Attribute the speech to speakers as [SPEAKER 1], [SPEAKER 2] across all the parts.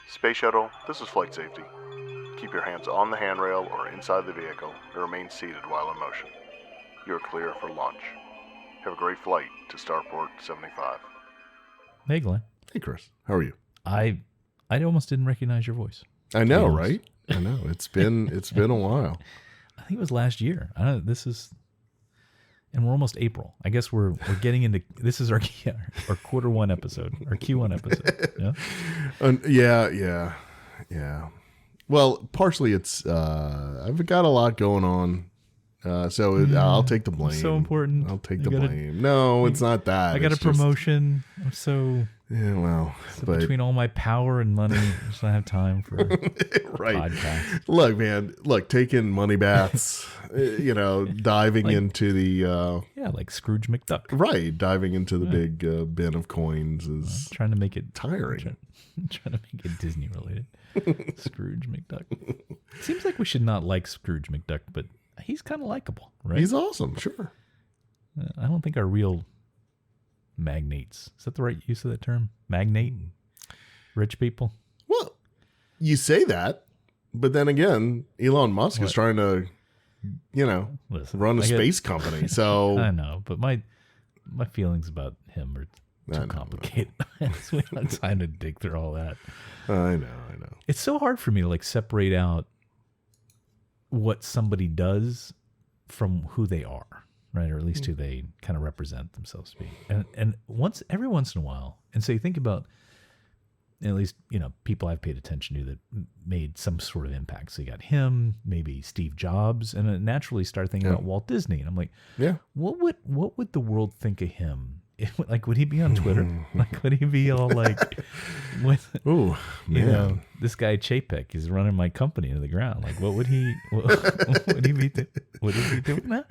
[SPEAKER 1] Space Shuttle, this is flight safety. Keep your hands on the handrail or inside the vehicle and remain seated while in motion. You are clear for launch. Have a great flight to Starport 75.
[SPEAKER 2] Hey, Glenn.
[SPEAKER 3] Hey, Chris. How are you?
[SPEAKER 2] I almost didn't recognize your voice.
[SPEAKER 3] I know, right? I know. It's been a while.
[SPEAKER 2] I think it was last year. I don't know. And we're almost April. I guess we're getting into, this is our quarter one episode, our Q1 episode. Yeah.
[SPEAKER 3] Yeah. Well, partially it's, I've got a lot going on. I'll take the blame.
[SPEAKER 2] So important.
[SPEAKER 3] I'll take the blame. No, it's not that.
[SPEAKER 2] I got a promotion. I'm so...
[SPEAKER 3] Yeah, well,
[SPEAKER 2] but between all my power and money, I just don't have time for
[SPEAKER 3] right.
[SPEAKER 2] podcasts.
[SPEAKER 3] Look, man, taking money baths, diving into the...
[SPEAKER 2] like Scrooge McDuck.
[SPEAKER 3] Right, diving into the big bin of coins is
[SPEAKER 2] trying to make it
[SPEAKER 3] tiring.
[SPEAKER 2] Trying to make it Disney related. Scrooge McDuck. Seems like we should not like Scrooge McDuck, but he's kind of likable, right?
[SPEAKER 3] He's awesome, sure.
[SPEAKER 2] I don't think our real... magnates. Is that the right use of that term? Magnate? Rich people?
[SPEAKER 3] Well, you say that, but then again, Elon Musk is trying to, run a space company. So
[SPEAKER 2] I know, but my feelings about him are too complicated. We don't have time to dig through all that.
[SPEAKER 3] I know.
[SPEAKER 2] It's so hard for me to separate out what somebody does from who they are. Right, or at least who they kind of represent themselves to be, and every once in a while, and so you think about, at least people I've paid attention to that made some sort of impact. So you got him, maybe Steve Jobs, and I naturally start thinking about Walt Disney, and I'm like, what would the world think of him? Would he be on Twitter? Would he be all like, this guy Chapek is running my company to the ground? What would he? Would he be? Would he be doing that?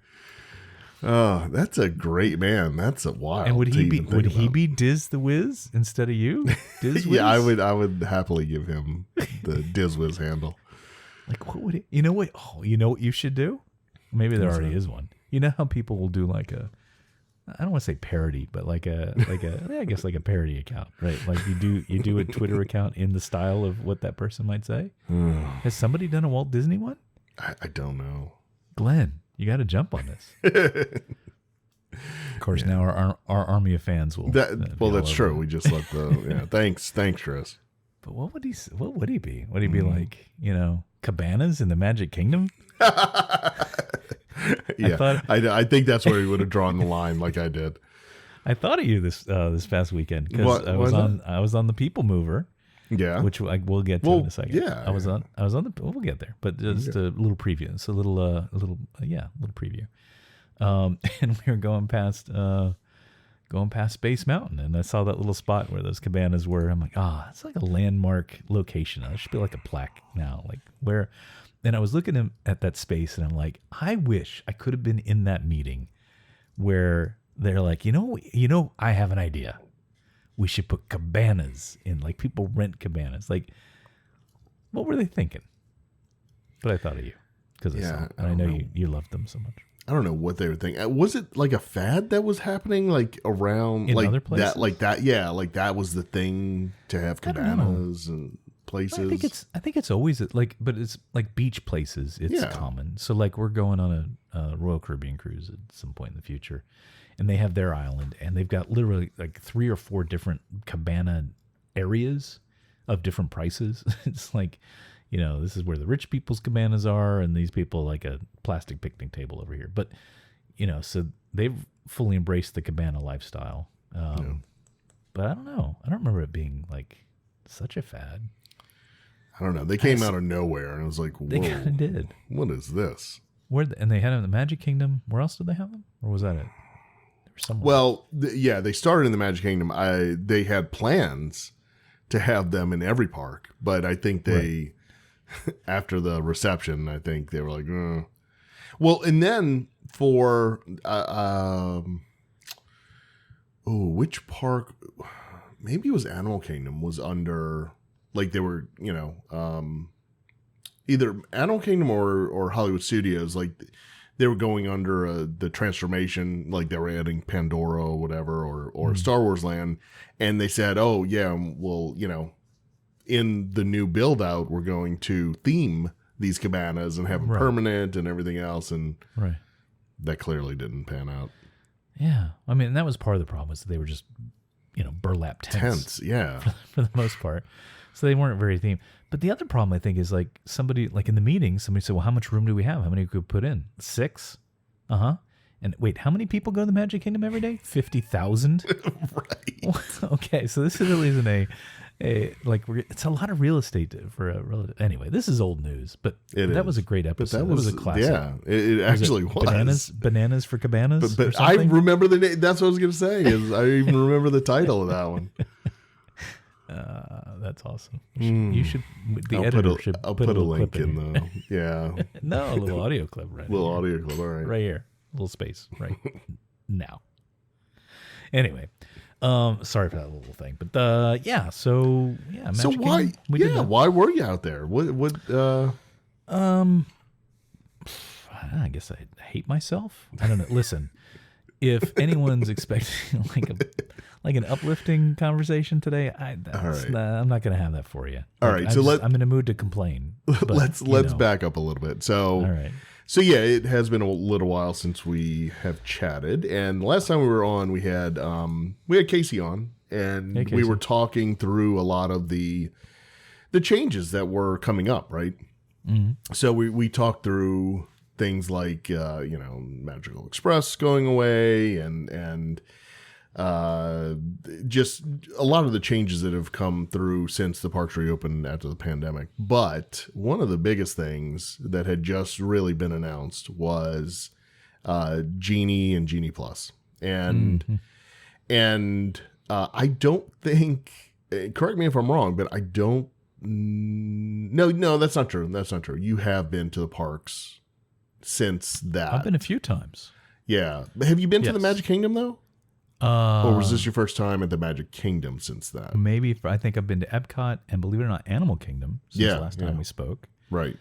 [SPEAKER 3] Oh, that's a great man. That's a wild.
[SPEAKER 2] And would he be Diz the Wiz instead of you? Diz Wiz?
[SPEAKER 3] Yeah, I would happily give him the Diz Wiz handle.
[SPEAKER 2] What would he? You know what? Oh, you know what you should do? Maybe there already is one. You know how people will do I don't want to say parody, but I guess a parody account, right? You do a Twitter account in the style of what that person might say. Has somebody done a Walt Disney one?
[SPEAKER 3] I don't know.
[SPEAKER 2] Glenn, you got to jump on this. Of course, now our army of fans will.
[SPEAKER 3] That's true. We just let the Thanks, Chris.
[SPEAKER 2] But what would he be? Would he be cabanas in the Magic Kingdom?
[SPEAKER 3] Yeah, I think that's where he would have drawn the line, like I did.
[SPEAKER 2] I thought of you this past weekend because I was on the People Mover.
[SPEAKER 3] Yeah,
[SPEAKER 2] which we'll get to in a second.
[SPEAKER 3] Yeah,
[SPEAKER 2] I was on the. We'll get there, but just a little preview. It's a little preview. And we were going past Space Mountain, and I saw that little spot where those cabanas were. I'm like, it's like a landmark location. It should be like a plaque now, where. And I was looking at that space, and I'm like, I wish I could have been in that meeting where they're like, I have an idea. We should put cabanas in, people rent cabanas. What were they thinking? But I thought of you because I know you loved them so much.
[SPEAKER 3] I don't know what they were thinking. Was it a fad that was happening around
[SPEAKER 2] in other places?
[SPEAKER 3] That? Yeah, that was the thing to have cabanas and places.
[SPEAKER 2] I think it's always but it's beach places. It's common. So we're going on a Royal Caribbean cruise at some point in the future. And they have their island, and they've got literally 3 or 4 different cabana areas of different prices. It's this is where the rich people's cabanas are, and these people a plastic picnic table over here. But, so they've fully embraced the cabana lifestyle. But I don't know. I don't remember it being such a fad.
[SPEAKER 3] I don't know. They came out of nowhere, and I was like, whoa.
[SPEAKER 2] They kind of did.
[SPEAKER 3] What is this?
[SPEAKER 2] And they had them in the Magic Kingdom. Where else did they have them? Or was that it?
[SPEAKER 3] Well, they started in the Magic Kingdom. They had plans to have them in every park, but I think they, after the reception, I think they were like, Well, and then for, which park? Maybe it was Animal Kingdom was under, they were, either Animal Kingdom or Hollywood Studios, they were going under the transformation, they were adding Pandora or whatever, or Star Wars Land, and they said, well, in the new build out were going to theme these cabanas and have them permanent and everything else, and that clearly didn't pan out.
[SPEAKER 2] Yeah, I mean, that was part of the problem, was that they were just, burlap tents.
[SPEAKER 3] Yeah,
[SPEAKER 2] for the most part. So they weren't very themed. But the other problem, I think, is like somebody, like in the meeting, somebody said, well, how much room do we have? How many could we put in? 6? And wait, how many people go to the Magic Kingdom every day? 50,000?
[SPEAKER 3] Right.
[SPEAKER 2] Okay, so this really isn't it's a lot of real estate for a relative. Anyway, this is old news, but that was a great episode. That was a classic.
[SPEAKER 3] Yeah, it actually was.
[SPEAKER 2] Bananas for Cabanas.
[SPEAKER 3] But I remember the name. That's what I was going to say. Is I even remember the title of that one.
[SPEAKER 2] That's awesome. You should. The editor should.
[SPEAKER 3] I'll put a link in the. Yeah.
[SPEAKER 2] No, a little audio clip right.
[SPEAKER 3] Little audio clip. All right.
[SPEAKER 2] Right here. A little space. Right now. Anyway. Sorry for that little thing, but Magic
[SPEAKER 3] so why?
[SPEAKER 2] Kingdom, we did that.
[SPEAKER 3] Why were you out there?
[SPEAKER 2] I guess I hate myself. I don't know. Listen, if anyone's expecting like an uplifting conversation today, I'm not going to have that for you.
[SPEAKER 3] All right,
[SPEAKER 2] I'm in a mood to complain. But,
[SPEAKER 3] let's back up a little bit. So,
[SPEAKER 2] all right.
[SPEAKER 3] So yeah, it has been a little while since we have chatted, and the last time we were on, we had Casey on, and we were talking through a lot of the changes that were coming up, right? Mm-hmm. So we talked through things like Magical Express going away, and just a lot of the changes that have come through since the parks reopened after the pandemic. But one of the biggest things that had just really been announced was Genie and Genie Plus. And I don't think, correct me if I'm wrong, but I don't, no, that's not true. That's not true. You have been to the parks since that.
[SPEAKER 2] I've been a few times.
[SPEAKER 3] Yeah. Have you been to the Magic Kingdom though? Or was this your first time at the Magic Kingdom since that?
[SPEAKER 2] Maybe. I think I've been to Epcot and, believe it or not, Animal Kingdom since the last time we spoke.
[SPEAKER 3] Right.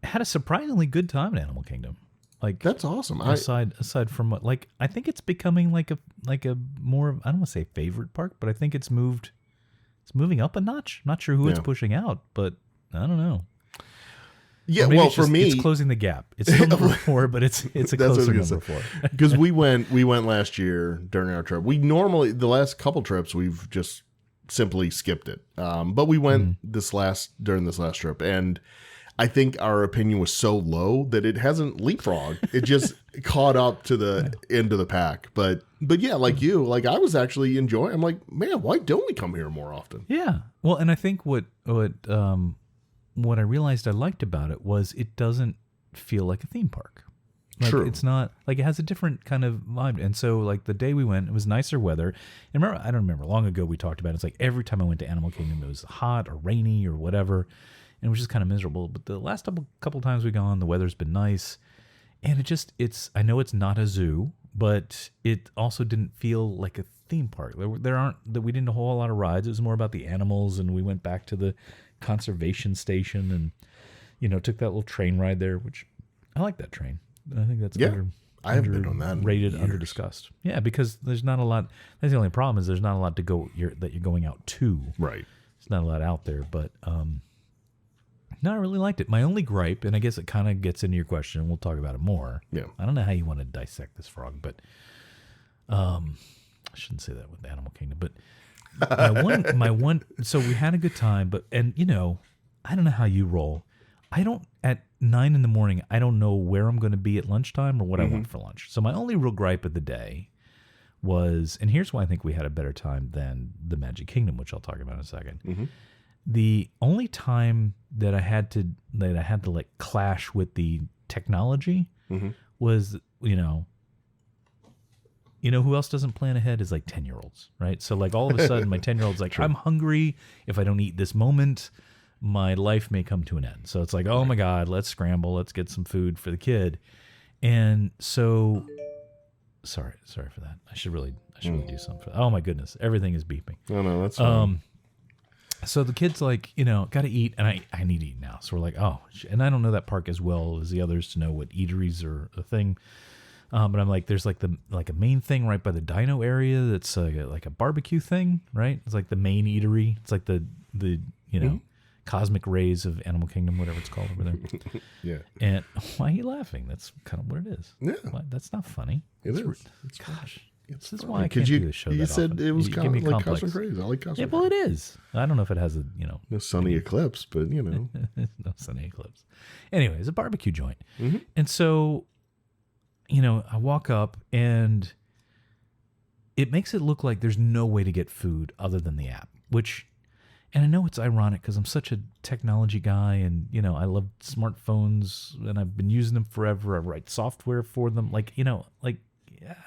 [SPEAKER 2] I had a surprisingly good time at Animal Kingdom. Like,
[SPEAKER 3] that's awesome.
[SPEAKER 2] Aside from what, like, I think it's becoming like a more, I don't want to say favorite park, but I think it's moving up a notch. Not sure who it's pushing out, but I don't know.
[SPEAKER 3] Yeah, well, for me,
[SPEAKER 2] it's closing the gap. It's still number 4, but it's a closer number 4.
[SPEAKER 3] Because we went last year during our trip. We normally, the last couple trips, we've just simply skipped it. But we went during this last trip, and I think our opinion was so low that it hasn't leapfrogged. It just caught up to the end of the pack. But yeah, like you, like I was actually enjoying. I'm like, man, why don't we come here more often?
[SPEAKER 2] Yeah. Well, and I think what I realized I liked about it was it doesn't feel like a theme park. Like, true. It's not like, it has a different kind of vibe. And so like the day we went, it was nicer weather. And I don't remember, long ago we talked about it. It's like every time I went to Animal Kingdom, it was hot or rainy or whatever. And it was just kind of miserable. But the last couple times we've gone, the weather's been nice. And I know it's not a zoo, but it also didn't feel like a theme park. We didn't do a whole lot of rides. It was more about the animals. And we went back to the conservation station and took that little train ride there, which I like that train. I think that's
[SPEAKER 3] I haven't been on that
[SPEAKER 2] rated, under discussed. Yeah, because there's not a lot. That's the only problem, is there's not a lot to go that you're going out to.
[SPEAKER 3] Right.
[SPEAKER 2] There's not a lot out there, but no, I really liked it. My only gripe, and I guess it kind of gets into your question, and we'll talk about it more.
[SPEAKER 3] Yeah.
[SPEAKER 2] I don't know how you want to dissect this frog, but I shouldn't say that with Animal Kingdom, but my one, so we had a good time, and I don't know how you roll. At 9 a.m, I don't know where I'm going to be at lunchtime or what I want for lunch. So my only real gripe of the day was, and here's why I think we had a better time than the Magic Kingdom, which I'll talk about in a second. Mm-hmm. The only time that I had to like clash with the technology was, who else doesn't plan ahead is like 10-year-olds, right? So like all of a sudden my 10-year-old's like, I'm hungry. If I don't eat this moment, my life may come to an end. So it's like, oh my God, let's scramble. Let's get some food for the kid. And so, sorry for that. I should really do something for that. Oh my goodness. Everything is beeping.
[SPEAKER 3] Oh no, that's fine.
[SPEAKER 2] So the kid's like, got to eat, and I need to eat now. So we're like, oh, and I don't know that park as well as the others to know what eateries are a thing. But I'm like, there's like a main thing right by the dino area that's like a barbecue thing, right? It's like the main eatery. It's like the cosmic rays of Animal Kingdom, whatever it's called over there.
[SPEAKER 3] Yeah.
[SPEAKER 2] And why are you laughing? That's kind of what it is.
[SPEAKER 3] Yeah.
[SPEAKER 2] Why, that's not funny.
[SPEAKER 3] It is.
[SPEAKER 2] Gosh.
[SPEAKER 3] It's
[SPEAKER 2] This is
[SPEAKER 3] funny.
[SPEAKER 2] why I can't do this show
[SPEAKER 3] You
[SPEAKER 2] that
[SPEAKER 3] said
[SPEAKER 2] often.
[SPEAKER 3] it was
[SPEAKER 2] You give me
[SPEAKER 3] like
[SPEAKER 2] complex.
[SPEAKER 3] Cosmic Rays. I like
[SPEAKER 2] Yeah,
[SPEAKER 3] Cosmic
[SPEAKER 2] well,
[SPEAKER 3] Rays.
[SPEAKER 2] it is. I don't know if it has a,
[SPEAKER 3] No sunny eclipse, but
[SPEAKER 2] no sunny eclipse. Anyway, it's a barbecue joint. And so, I walk up and it makes it look like there's no way to get food other than the app, and I know it's ironic because I'm such a technology guy and, I love smartphones and I've been using them forever. I write software for them.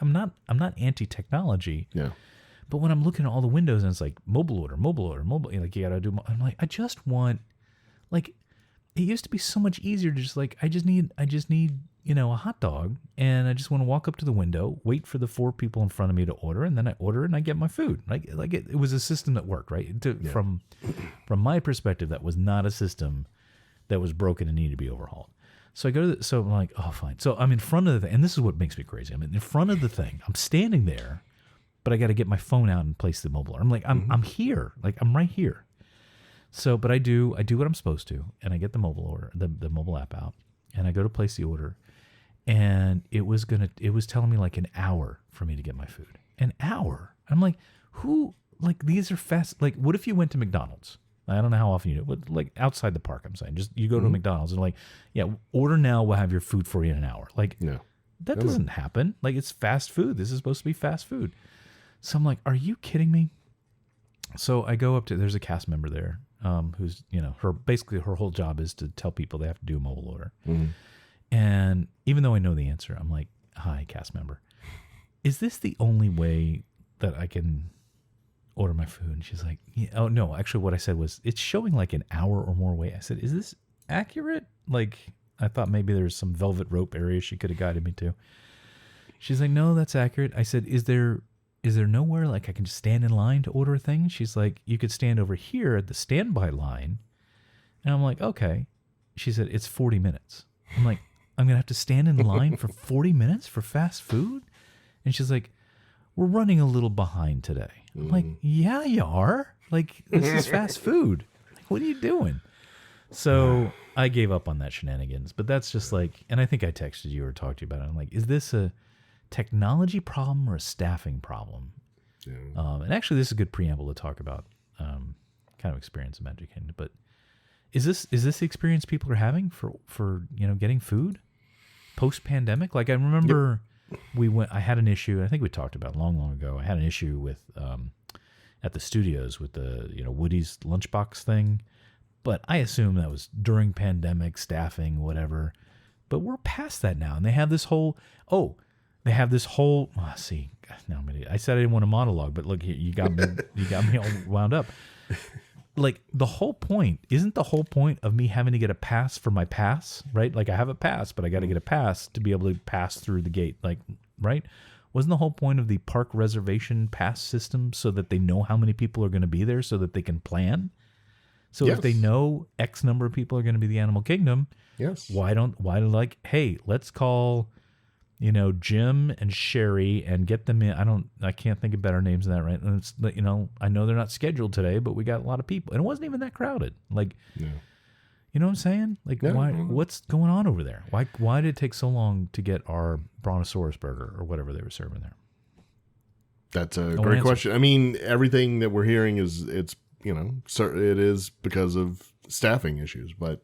[SPEAKER 2] I'm not anti-technology.
[SPEAKER 3] Yeah.
[SPEAKER 2] But when I'm looking at all the windows and it's like mobile order, you gotta do. I'm like, I just want, it used to be so much easier to just I just need, a hot dog, and I just want to walk up to the window, wait for the 4 people in front of me to order, and then I order and I get my food. It was a system that worked, right? From my perspective, that was not a system that was broken and needed to be overhauled. So I go to so I'm like, oh, fine. So I'm in front of the thing, and this is what makes me crazy. I'm in front of the thing. I'm standing there, but I got to get my phone out and place the mobile order. I'm like, I'm here. I'm right here. So, but I do what I'm supposed to, and I get the mobile order, the mobile app out, and I go to place the order, and it was telling me an hour for me to get my food. An hour. I'm like, these are fast. What if you went to McDonald's? I don't know how often you do it, but outside the park, I'm saying, just you go to McDonald's and order now, we'll have your food for you in an hour. That doesn't happen. It's fast food. This is supposed to be fast food. So I'm like, are you kidding me? So I go up to, there's a cast member there, who's, her whole job is to tell people they have to do a mobile order. And even though I know the answer, I'm like, hi, cast member, is this the only way that I can order my food? And she's like, yeah. Oh no, actually what I said was, it's showing an hour or more wait. I said, is this accurate? I thought maybe there's some velvet rope area she could have guided me to. She's like, no, that's accurate. I said, is there nowhere I can just stand in line to order a thing? She's like, you could stand over here at the standby line. And I'm like, okay. She said, it's 40 minutes. I'm like, I'm going to have to stand in line for 40 minutes for fast food? And she's like, we're running a little behind today. I'm like, yeah, you are. This is fast food. What are you doing? So I gave up on that shenanigans. But that's just and I think I texted you or talked to you about it. I'm like, is this a technology problem or a staffing problem? Yeah. And actually, this is a good preamble to talk about kind of experience in Magic Kingdom. But is this the experience people are having for getting food post pandemic? I remember I had an issue. I think we talked about it long ago. I had an issue with at the studios with the Woody's lunchbox thing, but I assume that was during pandemic staffing, whatever. But we're past that now, and they have this whole. See, now I said I didn't want a monologue, but look, you got me all wound up. The whole point, isn't the whole point of me having to get a pass for my pass, right? I have a pass, but I got to get a pass to be able to pass through the gate, right? Wasn't the whole point of the park reservation pass system so that they know how many people are going to be there so that they can plan? So if they know X number of people are going to be the Animal Kingdom,
[SPEAKER 3] yes.
[SPEAKER 2] Why hey, let's call, Jim and Sherry and get them in. I can't think of better names than that, right? And it's, I know they're not scheduled today, but we got a lot of people, and it wasn't even that crowded.
[SPEAKER 3] Yeah.
[SPEAKER 2] You know what I'm saying? Why? What's going on over there? Why did it take so long to get our Brontosaurus burger or whatever they were serving there?
[SPEAKER 3] That's a great question. I mean, everything that we're hearing is it is because of staffing issues, but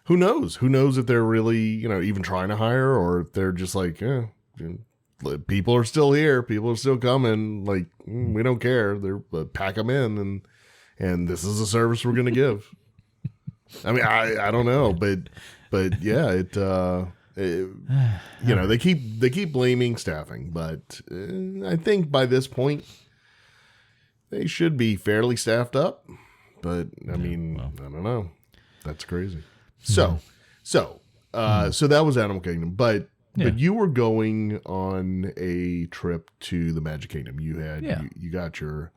[SPEAKER 3] who knows? Who knows if they're really, even trying to hire, or if they're just people are still here. People are still coming. We don't care. They're pack them in, and this is a service we're going to give. I mean, I don't know, but yeah, they keep blaming staffing, but I think by this point they should be fairly staffed up. But I mean, I don't know. That's crazy. So that was Animal Kingdom, but you were going on a trip to the Magic Kingdom. You had you got your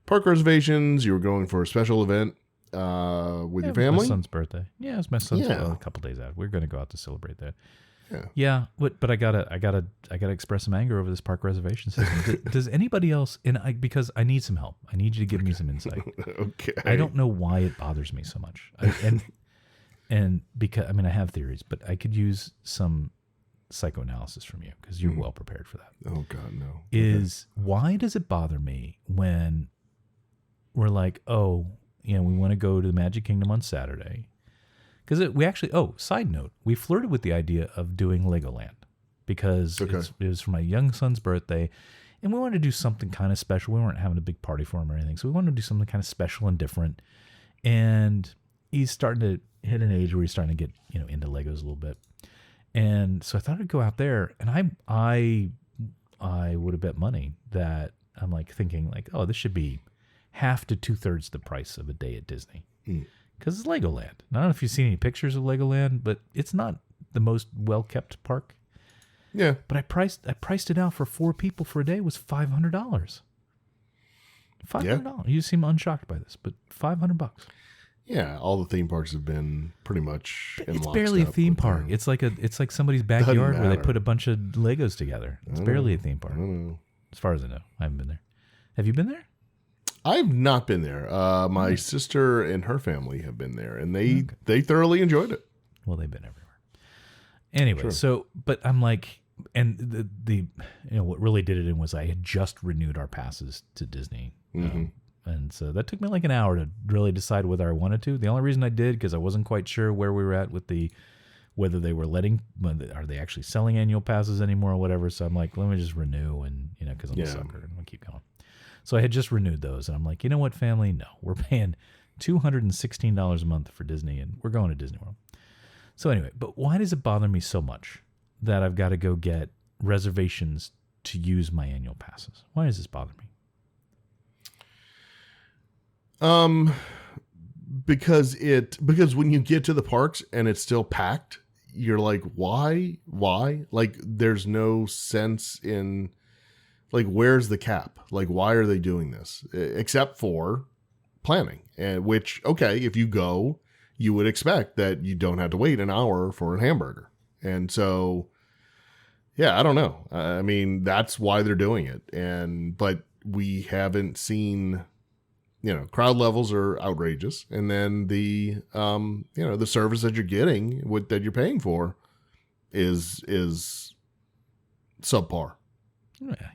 [SPEAKER 3] park reservations. You were going for a special event with your family.
[SPEAKER 2] My son's birthday. Yeah, it was my son's a couple days out. We're going to go out to celebrate that. Yeah, but I gotta express some anger over this park reservation system. Does anybody else? Because I need some help. I need you to give me some insight.
[SPEAKER 3] Okay.
[SPEAKER 2] I don't know why it bothers me so much, and because I have theories, but I could use some psychoanalysis from you because you're well prepared for that.
[SPEAKER 3] Oh God, no.
[SPEAKER 2] Why does it bother me when we're like, oh, we want to go to the Magic Kingdom on Saturday? Because we actually, side note, we flirted with the idea of doing Legoland because it was for my young son's birthday, and we wanted to do something kind of special. We weren't having a big party for him or anything, so we wanted to do something kind of special and different. And he's starting to hit an age where he's starting to get into Legos a little bit, and so I thought I'd go out there, and I would have bet money that I'm like thinking like, oh, this should be half to 2/3 the price of a day at Disney. Because it's Legoland. I don't know if you've seen any pictures of Legoland, but it's not the most well-kept park.
[SPEAKER 3] Yeah.
[SPEAKER 2] But I priced it out for 4 people for a day was $500. $500.
[SPEAKER 3] Yeah.
[SPEAKER 2] You seem unshocked by this, but $500.
[SPEAKER 3] Yeah, all the theme parks have been pretty much in
[SPEAKER 2] It's barely a theme park. It's like somebody's backyard where they put a bunch of Legos together. It's barely a theme park. As far as I know. I haven't been there. Have you been there?
[SPEAKER 3] I've not been there. My sister and her family have been there, and they thoroughly enjoyed it.
[SPEAKER 2] Well, they've been everywhere. Anyway, so but I'm like, and the what really did it in was I had just renewed our passes to Disney, and so that took me like an hour to really decide whether I wanted to. The only reason I did because I wasn't quite sure where we were at with whether they were are they actually selling annual passes anymore or whatever. So I'm like, let me just renew, and because I'm a sucker and we'll keep going. So I had just renewed those, and I'm like, you know what, family? No, we're paying $216 a month for Disney, and we're going to Disney World. So anyway, but why does it bother me so much that I've got to go get reservations to use my annual passes? Why does this bother me?
[SPEAKER 3] Because when you get to the parks and it's still packed, you're like, why? Like, there's no sense in. Like, where's the cap? Like, why are they doing this? Except for planning. And which, okay, if you go, you would expect that you don't have to wait an hour for a hamburger. And so, yeah, I don't know. I mean, that's why they're doing it. But we haven't seen, crowd levels are outrageous. And then the service that you're getting, that you're paying for is subpar.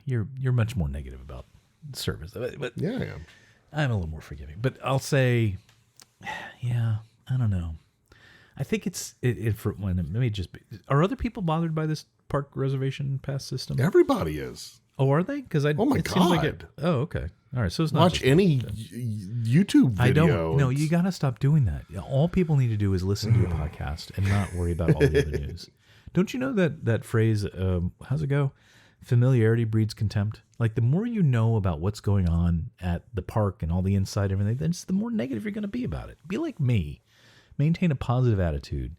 [SPEAKER 2] Yeah, you're much more negative about service, but
[SPEAKER 3] yeah, I am.
[SPEAKER 2] I'm a little more forgiving. But I'll say, yeah, I don't know. I think it's for when maybe just are other people bothered by this park reservation pass system?
[SPEAKER 3] Everybody is.
[SPEAKER 2] Oh, are they? Because
[SPEAKER 3] oh my god!
[SPEAKER 2] Oh, okay. All right. So it's not
[SPEAKER 3] watch any YouTube video.
[SPEAKER 2] I don't. No, you got to stop doing that. All people need to do is listen to your podcast and not worry about all the other news. Don't you know that phrase? How's it go? Familiarity breeds contempt. Like, the more you know about what's going on at the park and all the inside and everything, then the more negative you're going to be about it. Be like me. Maintain a positive attitude.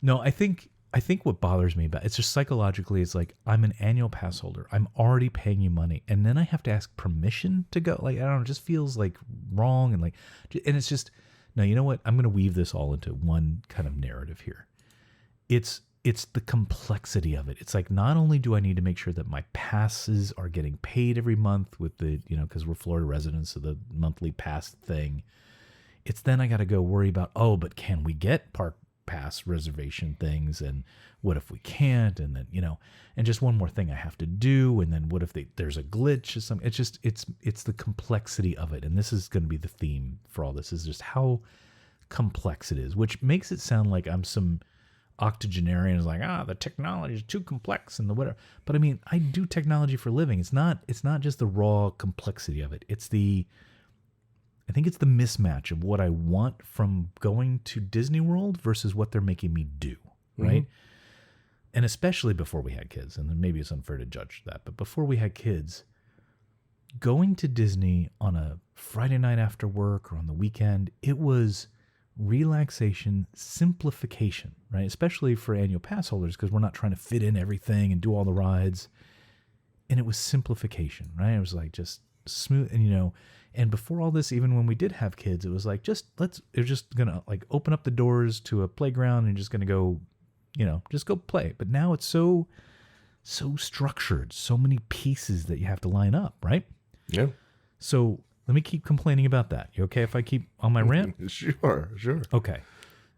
[SPEAKER 2] No, I think what bothers me about it's just psychologically, it's like, I'm an annual pass holder. I'm already paying you money, and then I have to ask permission to go. Like, I don't know, it just feels like wrong, and it's just, no, you know what? I'm going to weave this all into one kind of narrative here. It's the complexity of it. It's like, not only do I need to make sure that my passes are getting paid every month with the, because we're Florida residents, so the monthly pass thing. It's then I got to go worry about, but can we get park pass reservation things? And what if we can't? And then, and just one more thing I have to do. And then what if there's a glitch or something? It's just, it's the complexity of it. And this is going to be the theme for all this, is just how complex it is, which makes it sound like I'm some octogenarian is like, the technology is too complex and the whatever. But I mean, I do technology for a living. It's not just the raw complexity of it. I think it's the mismatch of what I want from going to Disney World versus what they're making me do, right? Mm-hmm. And especially before we had kids, and then maybe it's unfair to judge that, but before we had kids, going to Disney on a Friday night after work or on the weekend, it was relaxation, simplification, right? Especially for annual pass holders, because we're not trying to fit in everything and do all the rides. And it was simplification, right? It was like just smooth, and and before all this, even when we did have kids, it was like, they're just gonna like open up the doors to a playground and just gonna go just go play. But now it's so structured, so many pieces that you have to line up, right?
[SPEAKER 3] Yeah.
[SPEAKER 2] So let me keep complaining about that. You okay if I keep on my rant?
[SPEAKER 3] Sure.
[SPEAKER 2] Okay.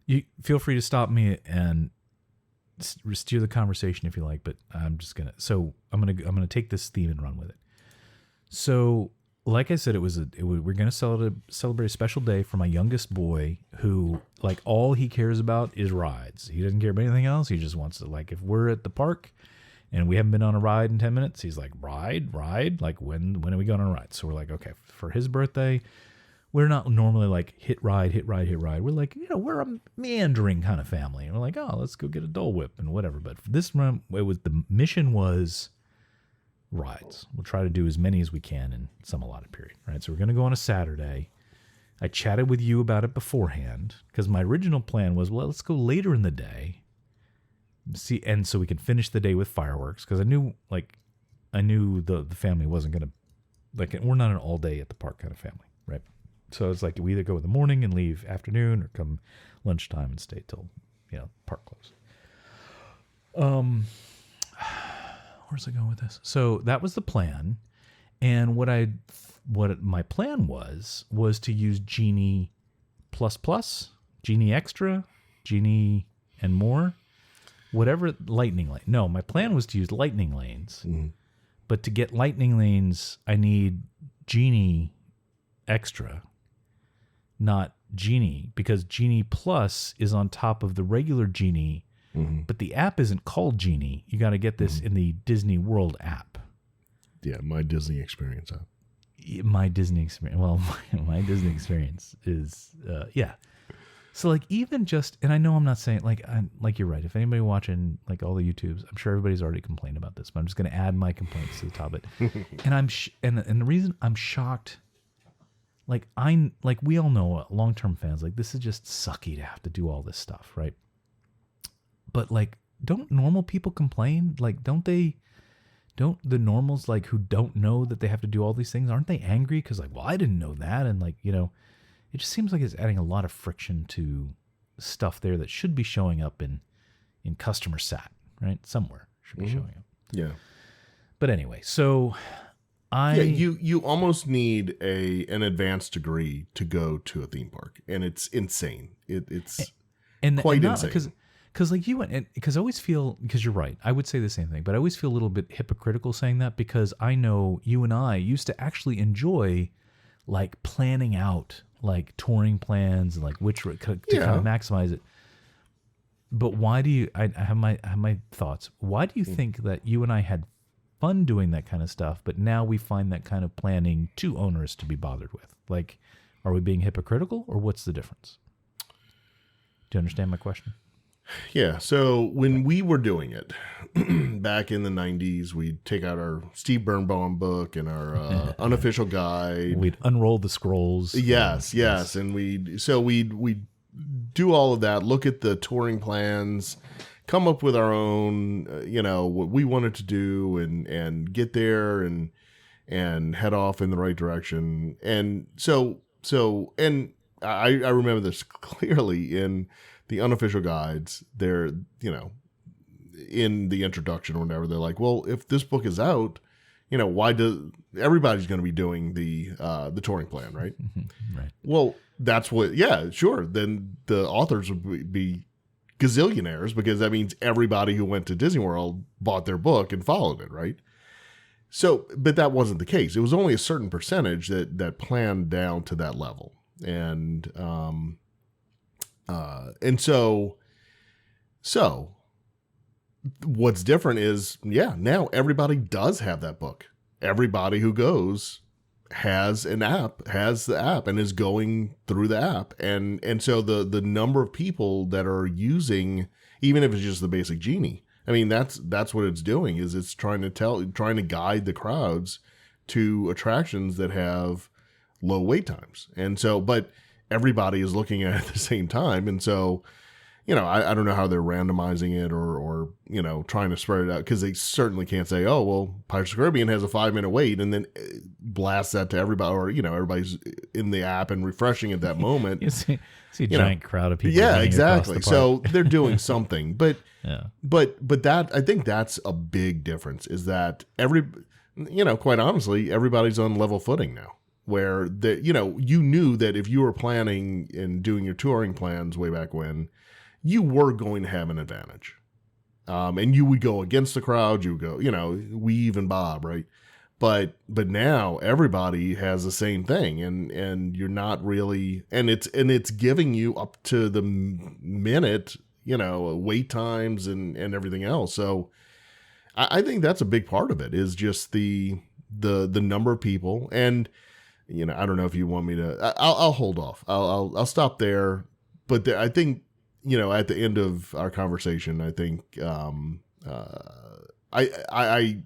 [SPEAKER 2] You feel free to stop me and steer the conversation if you like, but I'm gonna take this theme and run with it. So, like I said, we're gonna celebrate a special day for my youngest boy, who like all he cares about is rides. He doesn't care about anything else. He just wants to, like, if we're at the park and we haven't been on a ride in 10 minutes, he's like, ride, like when are we going on a ride? So we're like, okay, for his birthday, we're not normally like hit ride. We're like, we're a meandering kind of family. And we're like, oh, let's go get a Dole Whip and whatever. But for this one, the mission was rides. We'll try to do as many as we can in some allotted period, right? So we're going to go on a Saturday. I chatted with you about it beforehand because my original plan was, well, let's go later in the day. See, and so we can finish the day with fireworks, because I knew the family wasn't going to, like, we're not an all day at the park kind of family, right? So it's like we either go in the morning and leave afternoon, or come lunchtime and stay till park close. Where's I going with this? So that was the plan, and what my plan was to use Genie plus, Genie Extra, Genie and more. Whatever lightning lane. No, my plan was to use lightning lanes. Mm-hmm. But to get lightning lanes, I need Genie Extra, not Genie, because Genie Plus is on top of the regular Genie, mm-hmm. but the app isn't called Genie. You got to get this in the Disney World app.
[SPEAKER 3] Yeah, My Disney Experience app.
[SPEAKER 2] My Disney Experience. Well, my Disney Experience is, yeah. So like even just, and I know I'm not saying like you're right. If anybody watching like all the YouTubes, I'm sure everybody's already complained about this, but I'm just going to add my complaints to the top of it. And and the reason I'm shocked, like we all know, long-term fans, like this is just sucky to have to do all this stuff, right? But like, don't normal people complain? Like, don't the normals, like, who don't know that they have to do all these things, aren't they angry? Because like, well, I didn't know that, and like, it just seems like it's adding a lot of friction to stuff there that should be showing up in customer sat, right? Somewhere should be showing up.
[SPEAKER 3] Yeah.
[SPEAKER 2] But anyway, so
[SPEAKER 3] you almost need an advanced degree to go to a theme park, and it's insane. It's quite insane.
[SPEAKER 2] Because like you went, because I always feel, because you're right, I would say the same thing, but I always feel a little bit hypocritical saying that, because I know you and I used to actually enjoy like planning out like touring plans and like which to kind of maximize it. But why do you? I have my thoughts. Why do you think that you and I had fun doing that kind of stuff, but now we find that kind of planning too onerous to be bothered with? Like, are we being hypocritical, or what's the difference? Do you understand my question?
[SPEAKER 3] Yeah. So when we were doing it back in the 90s, we'd take out our Steve Birnbaum book and our unofficial guide.
[SPEAKER 2] We'd unroll the scrolls.
[SPEAKER 3] Yes. And we'd do all of that, look at the touring plans, come up with our own, what we wanted to do, and get there and head off in the right direction. And so I remember this clearly in the unofficial guides. They're, in the introduction or whatever, they're like, well, if this book is out, why does everybody's going to be doing the touring plan, right?
[SPEAKER 2] Right.
[SPEAKER 3] Well, that's what, yeah, sure. Then the authors would be gazillionaires, because that means everybody who went to Disney World bought their book and followed it, right? So, but that wasn't the case. It was only a certain percentage that planned down to that level. And so what's different is, now everybody does have that book. Everybody who goes has the app and is going through the app. And so the number of people that are using, even if it's just the basic Genie, I mean, that's what it's doing, is it's trying to guide the crowds to attractions that have low wait times. And so, but everybody is looking at it at the same time. And so, I don't know how they're randomizing it or trying to spread it out, because they certainly can't say, oh, well, Pirates of the Caribbean has a 5-minute wait and then blast that to everybody, or, everybody's in the app and refreshing at that moment.
[SPEAKER 2] You see a giant crowd of people.
[SPEAKER 3] Yeah,
[SPEAKER 2] running
[SPEAKER 3] exactly.
[SPEAKER 2] across the park.
[SPEAKER 3] So they're doing something, but
[SPEAKER 2] Yeah.
[SPEAKER 3] but that, I think that's a big difference, is that quite honestly, everybody's on level footing now, where you knew that if you were planning and doing your touring plans way back when, you were going to have an advantage. And you would go against the crowd, you would go, weave and bob, right? But now everybody has the same thing, and you're not really, and it's giving you up to the minute, wait times and everything else. So I think that's a big part of it, is just the number of people. And, I don't know if you want me to, I'll hold off. I'll stop there. But I think, at the end of our conversation, I think, I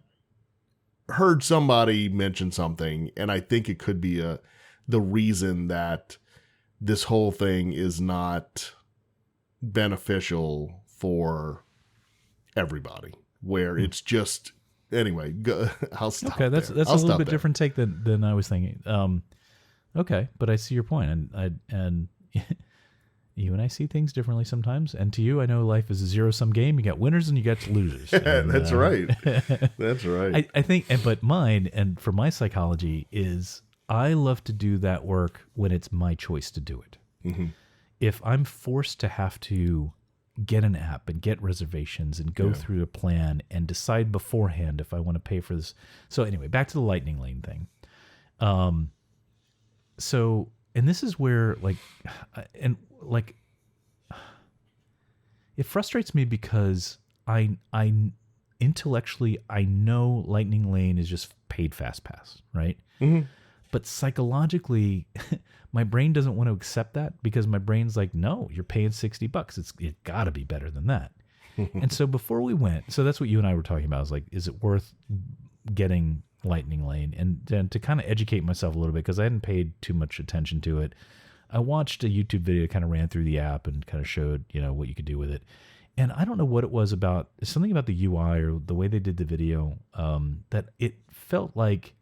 [SPEAKER 3] heard somebody mention something, and I think it could be the reason that this whole thing is not beneficial for everybody, where it's just, anyway, I'll stop.
[SPEAKER 2] Okay, that's
[SPEAKER 3] there.
[SPEAKER 2] a little bit different take than I was thinking. Okay, but I see your point, and you and I see things differently sometimes. And to you, I know life is a zero-sum game. You got winners and you got losers. And,
[SPEAKER 3] that's right. That's right.
[SPEAKER 2] I think, but mine, and for my psychology, is I love to do that work when it's my choice to do it.
[SPEAKER 3] Mm-hmm.
[SPEAKER 2] If I'm forced to have to get an app and get reservations and go through a plan and decide beforehand if I want to pay for this. So anyway, back to the lightning lane thing. And this is where it frustrates me, because I intellectually, I know lightning lane is just paid fast pass, right?
[SPEAKER 3] Mm-hmm.
[SPEAKER 2] But psychologically, my brain doesn't want to accept that, because my brain's like, no, you're paying $60. It got to be better than that. And so before we went, so that's what you and I were talking about. I was like, is it worth getting lightning lane? And then to kind of educate myself a little bit, because I hadn't paid too much attention to it, I watched a YouTube video that kind of ran through the app and kind of showed, what you could do with it. And I don't know what it was about, something about the UI or the way they did the video, that it felt like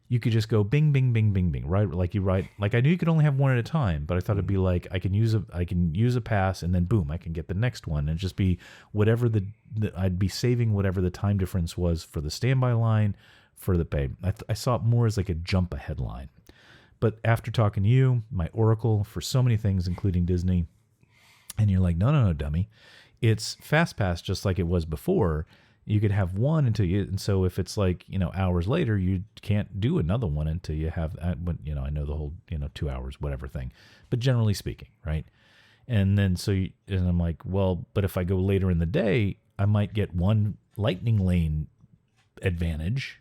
[SPEAKER 2] you could just go bing, bing, bing, bing, bing, right? Like I knew you could only have one at a time, but I thought it'd be like, I can use a pass, and then boom, I can get the next one, and just be whatever I'd be saving whatever the time difference was for the standby line for the pay. I saw it more as like a jump ahead line. But after talking to you, my oracle for so many things, including Disney, and you're like, no, dummy. It's fast pass just like it was before. You could have one and so if it's like, hours later, you can't do another one until you have that. But, I know the whole, 2 hours, whatever thing, but generally speaking, right? And then, and I'm like, well, but if I go later in the day, I might get one lightning lane advantage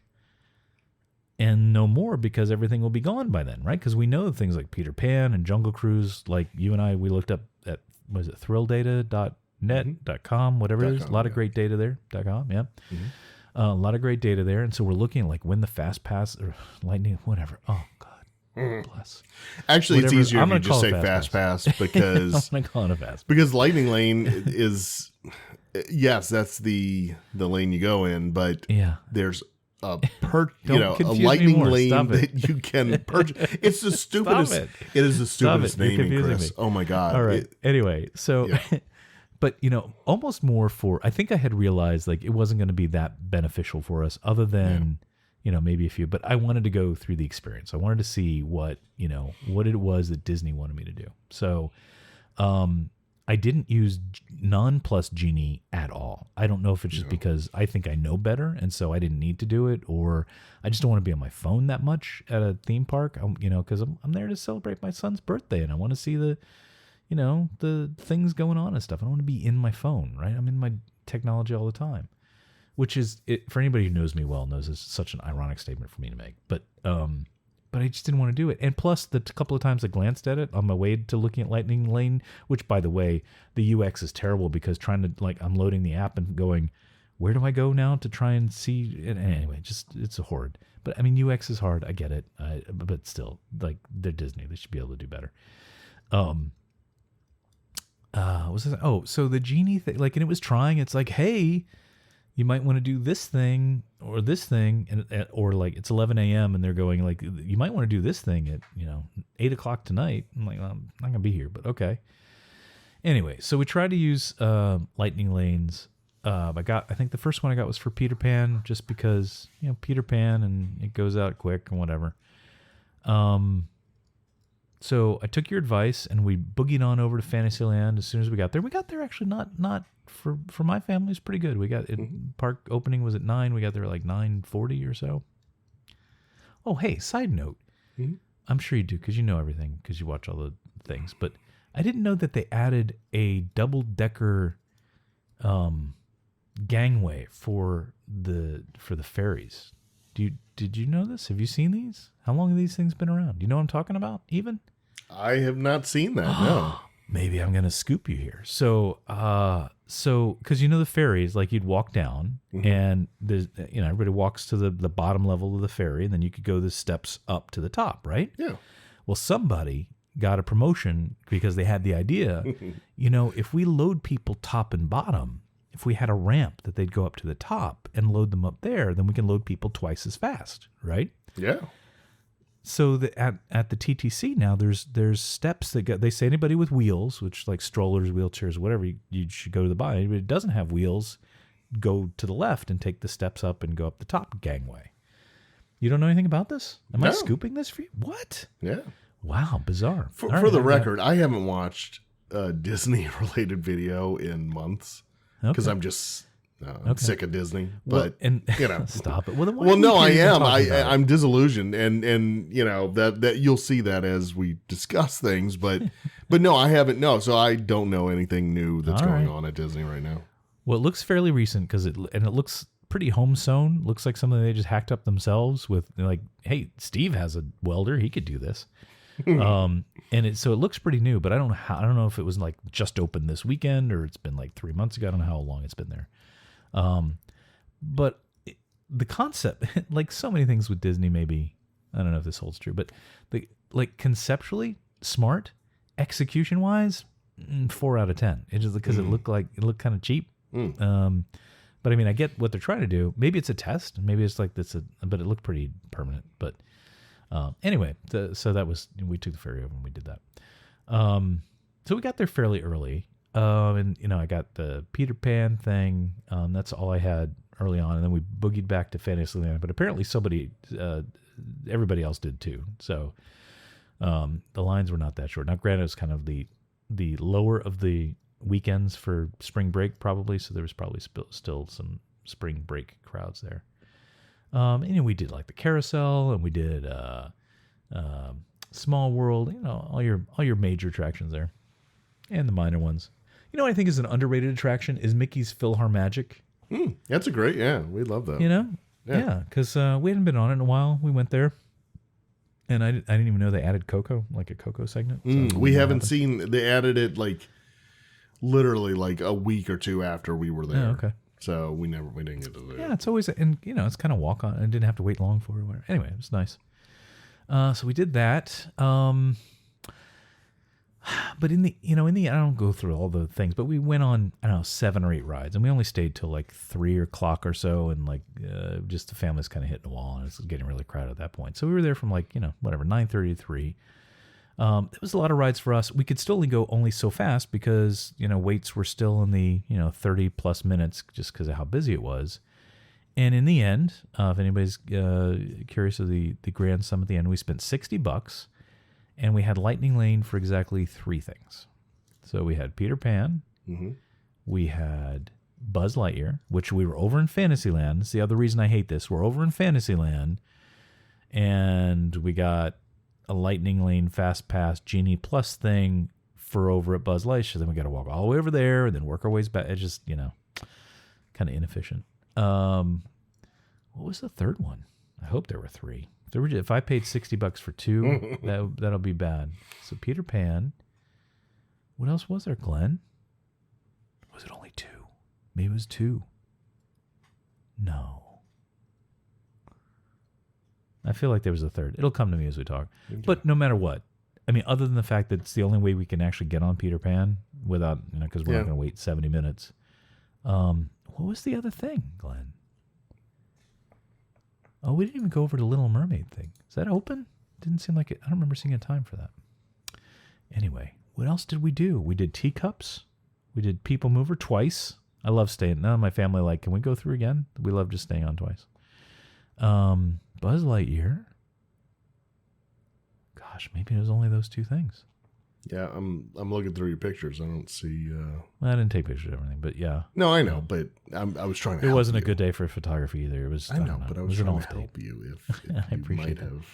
[SPEAKER 2] and no more, because everything will be gone by then, right? Because we know things like Peter Pan and Jungle Cruise, like you and I, we looked up at, was it thrillldata.net.com, whatever it is. A lot of great data there. .com, yeah. Mm-hmm. A lot of great data there. And so we're looking at like when the fast pass or lightning, whatever. Oh, God. Bless.
[SPEAKER 3] Actually, whatever. It's easier if you just say fast pass because
[SPEAKER 2] I'm gonna call it a fast pass.
[SPEAKER 3] Because lightning lane is, yes, that's the lane you go in, but there's a lightning lane that you can purchase. It's the stupidest. It is the stupidest naming, Chris. Oh my God.
[SPEAKER 2] All right. Anyway, so, but almost more for, I think I had realized like it wasn't going to be that beneficial for us, other than maybe a few. But I wanted to go through the experience. I wanted to see what it was that Disney wanted me to do. So, I didn't use None plus Genie at all. I don't know if it's just because I think I know better, and so I didn't need to do it, or I just don't want to be on my phone that much at a theme park. Because I'm there to celebrate my son's birthday, and I want to see the things going on and stuff. I don't want to be in my phone, right? I'm in my technology all the time, which is for anybody who knows me well knows it's such an ironic statement for me to make, but I just didn't want to do it. And plus, the couple of times I glanced at it on my way to looking at Lightning Lane, which, by the way, the UX is terrible, because trying to, I'm loading the app and going, where do I go now to try and see? And anyway, it's a horrid. But, I mean, UX is hard. I get it. But still, they're Disney. They should be able to do better. was this? Oh, so the genie thing, like, and it was trying. It's like, hey, you might want to do this thing or this thing, and or like it's 11 a.m. and they're going like, you might want to do this thing at 8 o'clock tonight. I'm like, well, I'm not gonna be here, but okay. Anyway, so we tried to use lightning lanes. I think the first one I got was for Peter Pan, just because Peter Pan and it goes out quick and whatever. So I took your advice and we boogied on over to Fantasyland as soon as we got there. We got there actually not for my family, it's pretty good. We got it. Park opening was at 9. We got there at like 9:40 or so. Oh, hey, side note. I'm sure you do because you know everything because you watch all the things. But I didn't know that they added a double-decker gangway for the ferries. Did you know this? Have you seen these? How long have these things been around? Do you know what I'm talking about even?
[SPEAKER 3] I have not seen that, no.
[SPEAKER 2] Maybe I'm going to scoop you here. So because the ferries, like you'd walk down and there's, everybody walks to the bottom level of the ferry and then you could go the steps up to the top, right?
[SPEAKER 3] Yeah.
[SPEAKER 2] Well, somebody got a promotion because they had the idea, if we load people top and bottom, if we had a ramp that they'd go up to the top and load them up there, then we can load people twice as fast, right?
[SPEAKER 3] Yeah.
[SPEAKER 2] So at the TTC now, there's steps that they say anybody with wheels, which like strollers, wheelchairs, whatever, you should go to the bottom. Anybody that doesn't have wheels, go to the left and take the steps up and go up the top gangway. You don't know anything about this? Am I scooping this for you? What?
[SPEAKER 3] Yeah.
[SPEAKER 2] Wow, bizarre.
[SPEAKER 3] For the record, I haven't watched a Disney-related video in months because I'm just sick of Disney. But
[SPEAKER 2] stop it. Well, then
[SPEAKER 3] well, no, I am. I'm disillusioned, and that you'll see that as we discuss things. But no, I haven't. No, so I don't know anything new that's going on at Disney right now.
[SPEAKER 2] Well, it looks fairly recent because it looks pretty home sewn. Looks like something they just hacked up themselves with. Like, hey, Steve has a welder; he could do this. So it looks pretty new, but I don't know if it was like just opened this weekend or it's been like 3 months ago. I don't know how long it's been there. But the concept, like so many things with Disney, maybe I don't know if this holds true, but like conceptually smart, execution wise, 4 out of 10. It's just because it looked kind of cheap. But I mean, I get what they're trying to do. Maybe it's a test. Maybe it's like this, but it looked pretty permanent. But anyway, so that was, we took the ferry over and we did that. So we got there fairly early. And I got the Peter Pan thing. That's all I had early on. And then we boogied back to Fantasyland, but apparently everybody else did too. So, the lines were not that short. Now, granted, it was kind of the lower of the weekends for spring break probably. So there was probably still some spring break crowds there. And we did like the carousel and we did, Small World, all your major attractions there and the minor ones. You know what I think is an underrated attraction is Mickey's PhilharMagic.
[SPEAKER 3] That's a great, we love that.
[SPEAKER 2] Yeah, because we hadn't been on it in a while. We went there, and I didn't even know they added Coco, like a Coco segment. So
[SPEAKER 3] we haven't seen, they added it like literally like a week or two after we were there.
[SPEAKER 2] Oh, okay.
[SPEAKER 3] So we didn't get to do it.
[SPEAKER 2] Yeah, it's always, and it's kind of walk on. I didn't have to wait long for it. Or whatever. Anyway, it was nice. So we did that. But in the I don't go through all the things, but we went on, 7 or 8 rides, and we only stayed till like 3 o'clock or so, and like just the family's kind of hitting the wall, and it's getting really crowded at that point. So we were there from like 9:30 to 3. It was a lot of rides for us. We could still only go so fast because waits were still in the 30 plus minutes just because of how busy it was. And in the end, if anybody's curious of the grand sum at the end, we spent $60. And we had Lightning Lane for exactly 3 things. So we had Peter Pan. We had Buzz Lightyear, which we were over in Fantasyland. It's the other reason I hate this. We're over in Fantasyland. And we got a Lightning Lane Fast Pass Genie Plus thing for over at Buzz Lightyear. So then we got to walk all the way over there and then work our ways back. It's just, kind of inefficient. What was the third one? I hope there were 3. If I paid $60 for 2, that'll be bad. So Peter Pan. What else was there, Glenn? Was it only 2? Maybe it was 2. No. I feel like there was a third. It'll come to me as we talk. Okay. But no matter what, I mean, other than the fact that it's the only way we can actually get on Peter Pan, without, because we're not going to wait 70 minutes. What was the other thing, Glenn? Oh, we didn't even go over to Little Mermaid thing. Is that open? Didn't seem like it. I don't remember seeing a time for that. Anyway, what else did we do? We did teacups. We did People Mover twice. I love staying. None of my family can we go through again? We love just staying on twice. Buzz Lightyear. Gosh, maybe it was only those two things.
[SPEAKER 3] Yeah, I'm looking through your pictures. I don't see.
[SPEAKER 2] I didn't take pictures of everything, but yeah.
[SPEAKER 3] No, I know, but I was trying to.
[SPEAKER 2] It wasn't a good day for photography either. It was.
[SPEAKER 3] I know, but I was trying to help you if
[SPEAKER 2] I
[SPEAKER 3] you
[SPEAKER 2] appreciate
[SPEAKER 3] might
[SPEAKER 2] that.
[SPEAKER 3] have.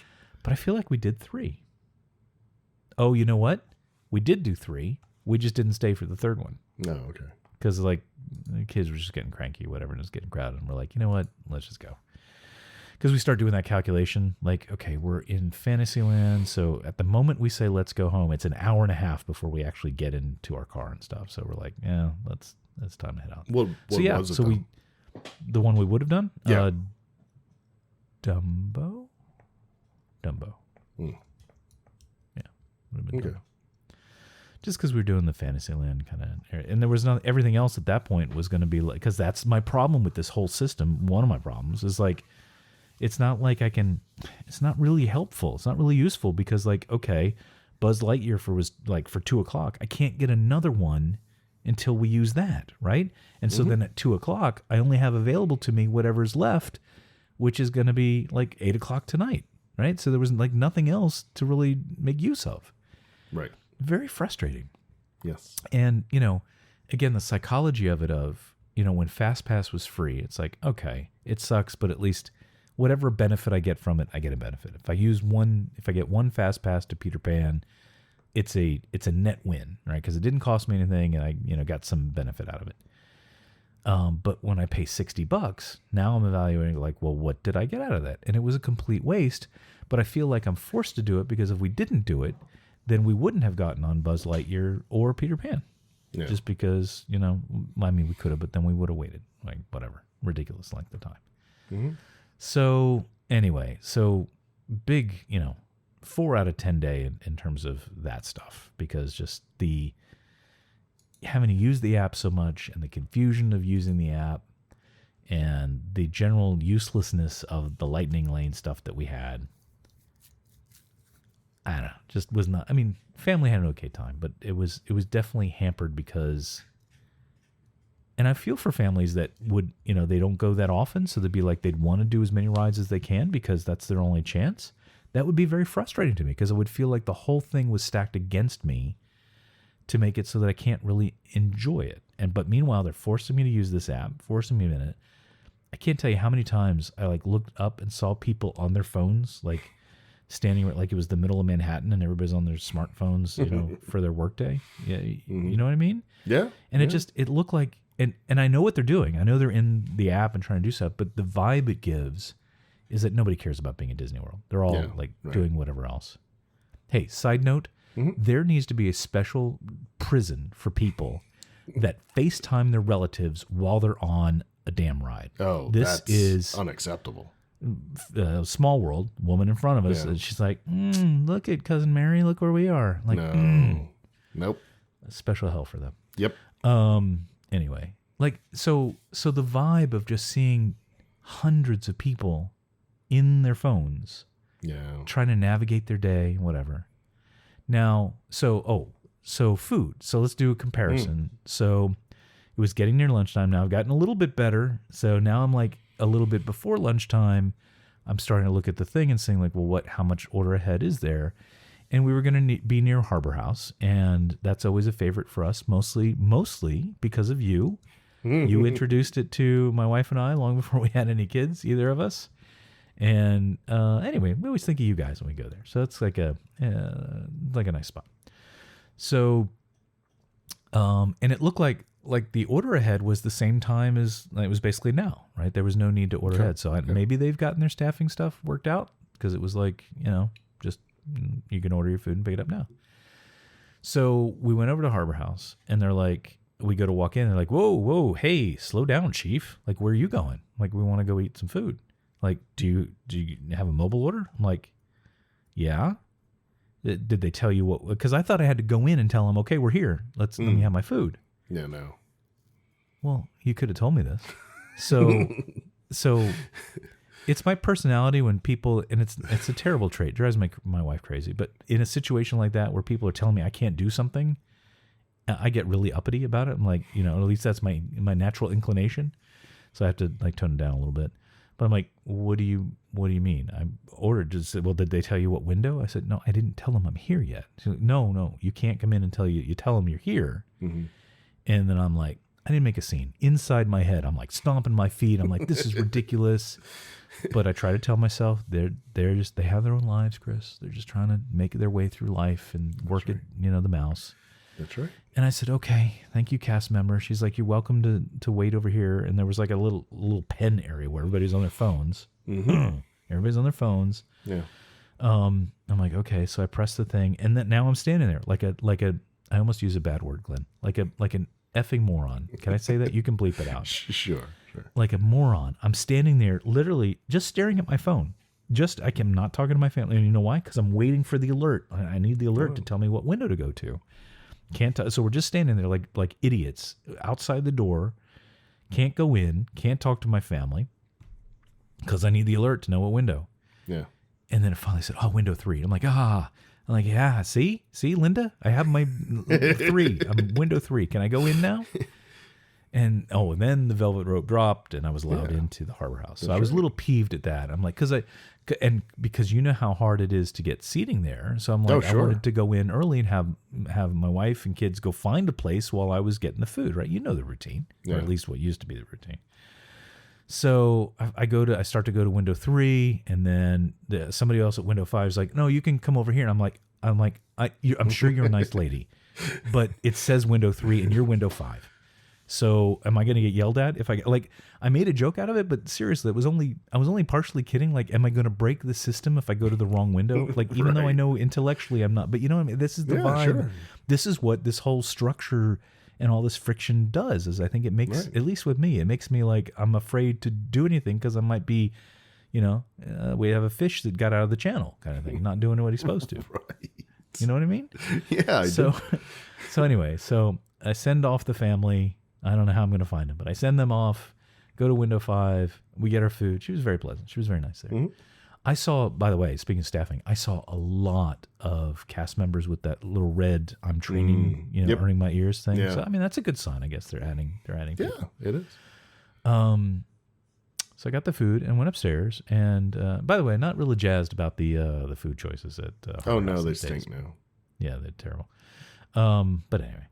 [SPEAKER 2] But I feel like we did 3. Oh, you know what? We did do 3. We just didn't stay for the third one.
[SPEAKER 3] No, okay.
[SPEAKER 2] Because the kids were just getting cranky, whatever, and it was getting crowded. And we're like, you know what? Let's just go. Because we start doing that calculation, okay, we're in Fantasyland, so at the moment we say let's go home, it's an hour and a half before we actually get into our car and stuff. So we're like, yeah, it's time to head out.
[SPEAKER 3] What was it?
[SPEAKER 2] The one we would have done,
[SPEAKER 3] yeah,
[SPEAKER 2] Dumbo. Yeah, would have been
[SPEAKER 3] okay.
[SPEAKER 2] Dumbo. Just because we were doing the Fantasyland kind of, and there was not everything else at that point was going to be because that's my problem with this whole system. One of my problems is it's not like it's not really helpful. It's not really useful because okay, Buzz Lightyear for 2:00. I can't get another one until we use that, right? And so then at 2:00, I only have available to me whatever's left, which is going to be 8:00 tonight, right? So there was nothing else to really make use of.
[SPEAKER 3] Right.
[SPEAKER 2] Very frustrating.
[SPEAKER 3] Yes.
[SPEAKER 2] And, again, the psychology of it when FastPass was free, it's okay, it sucks, but at least whatever benefit I get from it, I get a benefit. If I get one FastPass to Peter Pan, it's a net win, right? Because it didn't cost me anything, and I got some benefit out of it. But when I pay $60, now I'm evaluating well, what did I get out of that? And it was a complete waste. But I feel like I'm forced to do it because if we didn't do it, then we wouldn't have gotten on Buzz Lightyear or Peter Pan.
[SPEAKER 3] Yeah.
[SPEAKER 2] Just because we could have, but then we would have waited whatever ridiculous length of time.
[SPEAKER 3] Mm-hmm.
[SPEAKER 2] So anyway, big, 4 out of 10 day in terms of that stuff, because just the having to use the app so much and the confusion of using the app and the general uselessness of the lightning lane stuff that we had. I don't know, just was not, family had an okay time, but it was definitely hampered because, and I feel for families that would, they don't go that often. So they'd be they'd want to do as many rides as they can because that's their only chance. That would be very frustrating to me because I would feel like the whole thing was stacked against me to make it so that I can't really enjoy it. But meanwhile, they're forcing me to use this app, forcing me in it. I can't tell you how many times I looked up and saw people on their phones, standing it was the middle of Manhattan and everybody's on their smartphones, for their workday. Yeah, you know what I mean?
[SPEAKER 3] Yeah.
[SPEAKER 2] And it looked like, and I know what they're doing. I know they're in the app and trying to do stuff, but the vibe it gives is that nobody cares about being at Disney World. They're all doing whatever else. Hey, side note, there needs to be a special prison for people that FaceTime their relatives while they're on a damn ride.
[SPEAKER 3] Oh,
[SPEAKER 2] this is
[SPEAKER 3] unacceptable.
[SPEAKER 2] Small World, woman in front of us.
[SPEAKER 3] Yeah.
[SPEAKER 2] And she's like, look at Cousin Mary. Look where we are.
[SPEAKER 3] No. Nope.
[SPEAKER 2] Special hell for them.
[SPEAKER 3] Yep.
[SPEAKER 2] Anyway, so the vibe of just seeing hundreds of people in their phones, trying to navigate their day, whatever. Now, so food. So let's do a comparison. So it was getting near lunchtime. Now I've gotten a little bit better. So now I'm a little bit before lunchtime. I'm starting to look at the thing and saying how much order ahead is there? And we were going to be near Harbor House, and that's always a favorite for us, mostly because of you. You introduced it to my wife and I long before we had any kids, either of us. And anyway, we always think of you guys when we go there. So it's like a nice spot. So, and it looked like the order ahead was the same time as it was basically now, right? There was no need to order ahead. So maybe they've gotten their staffing stuff worked out because it was just you can order your food and pick it up now. So we went over to Harbor House and they're we go to walk in. They're like, whoa, hey, slow down, Chief. Where are you going? We want to go eat some food. Do you have a mobile order? I'm like, yeah. Did they tell you what? Because I thought I had to go in and tell them, okay, we're here. Let me have my food.
[SPEAKER 3] Yeah, no.
[SPEAKER 2] Well, you could have told me this. So it's my personality when people, and it's a terrible trait. It drives my wife crazy. But in a situation like that where people are telling me I can't do something, I get really uppity about it. I'm like, at least that's my natural inclination. So I have to like tone it down a little bit. But I'm like, what do you mean? I ordered. Just said, well, did they tell you what window? I said, no, I didn't tell them I'm here yet. She's like, no, you can't come in until you tell them you're here. Mm-hmm. And then I'm like, I didn't make a scene. Inside my head, I'm like stomping my feet. I'm like, this is ridiculous. But I try to tell myself they have their own lives, Chris. They're just trying to make their way through life and work at the mouse.
[SPEAKER 3] That's right. And
[SPEAKER 2] I said, okay, thank you, cast member. She's like, you're welcome to wait over here. And there was like a little pen area where everybody's on their phones. Mm-hmm. Everybody's on their phones.
[SPEAKER 3] Yeah.
[SPEAKER 2] I'm like, okay. So I press the thing, and then now I'm standing there like a. I almost use a bad word, Glenn. Like an effing moron. Can I say that? You can bleep it out.
[SPEAKER 3] Sure.
[SPEAKER 2] Like a moron. I'm standing there, literally just staring at my phone. I'm not talking to my family. And you know why? Because I'm waiting for the alert. I need the alert to tell me what window to go to. So we're just standing there like idiots outside the door. Can't go in. Can't talk to my family because I need the alert to know what window.
[SPEAKER 3] Yeah.
[SPEAKER 2] And then it finally said, "Oh, window 3." I'm like, yeah. See, Linda, I have my 3. I'm window 3. Can I go in now? And then the velvet rope dropped, and I was allowed into the Harbor House. So I was a little peeved at that. I'm like, because you know how hard it is to get seating there. So I'm like, I wanted to go in early and have my wife and kids go find a place while I was getting the food. Right? You know the routine, or at least what used to be the routine. So I start to go to window 3, and then somebody else at window 5 is like, "No, you can come over here." And I'm sure you're a nice lady, but it says window 3 and you're window 5. So am I going to get yelled at if I made a joke out of it, but seriously, I was only partially kidding. Like, am I going to break the system if I go to the wrong window? Like, even though I know intellectually I'm not, but you know what I mean? This is the vibe. Sure. This is what this whole structure and all this friction does, is I think it makes, at least with me, it makes me like, I'm afraid to do anything because I might be, we have a fish that got out of the channel kind of thing, not doing what he's supposed to.
[SPEAKER 3] Right.
[SPEAKER 2] You know what I mean?
[SPEAKER 3] Yeah.
[SPEAKER 2] So anyway, I send off the family. I don't know how I'm going to find them, but I send them off, go to window 5. We get our food. She was very pleasant. She was very nice there. Mm-hmm. I saw, by the way, speaking of staffing, I saw a lot of cast members with that little red "I'm training," earning my ears thing. Yeah. So I mean, that's a good sign. I guess they're adding.
[SPEAKER 3] Yeah, it is.
[SPEAKER 2] So I got the food and went upstairs. And by the way, not really jazzed about the food choices at.
[SPEAKER 3] Oh no, they stink now.
[SPEAKER 2] Yeah, they're terrible. But anyway.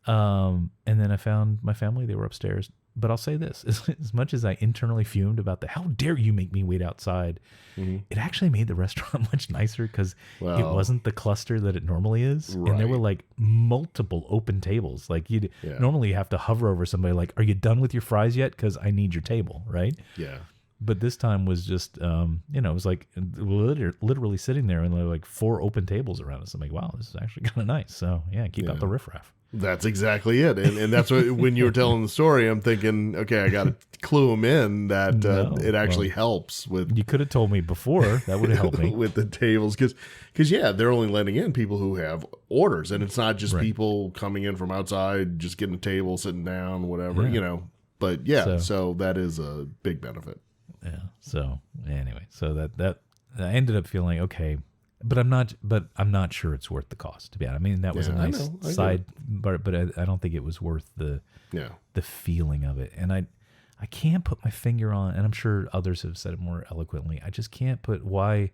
[SPEAKER 2] And then I found my family. They were upstairs. But I'll say this, as much as I internally fumed about how dare you make me wait outside, it actually made the restaurant much nicer because it wasn't the cluster that it normally is. Right. And there were like multiple open tables. Like normally you have to hover over somebody like, are you done with your fries yet? Because I need your table, right?
[SPEAKER 3] Yeah.
[SPEAKER 2] But this time was just, it was like literally sitting there and there were like 4 open tables around us. I'm like, wow, this is actually kind of nice. So yeah, keep out the riffraff.
[SPEAKER 3] That's exactly it. And that's what, when you were telling the story, I'm thinking, okay, I got to clue them in that it actually helps with.
[SPEAKER 2] You could have told me before. That would have helped me.
[SPEAKER 3] With the tables. Because they're only letting in people who have orders. And it's not just people coming in from outside, just getting a table, sitting down, whatever, But so that is a big benefit.
[SPEAKER 2] Yeah. So anyway, so that I ended up feeling okay. But I'm not sure it's worth the cost, to be honest. I mean, that was a nice side, but I don't think it was worth the feeling of it. And I can't put my finger on, and I'm sure others have said it more eloquently. I just can't put why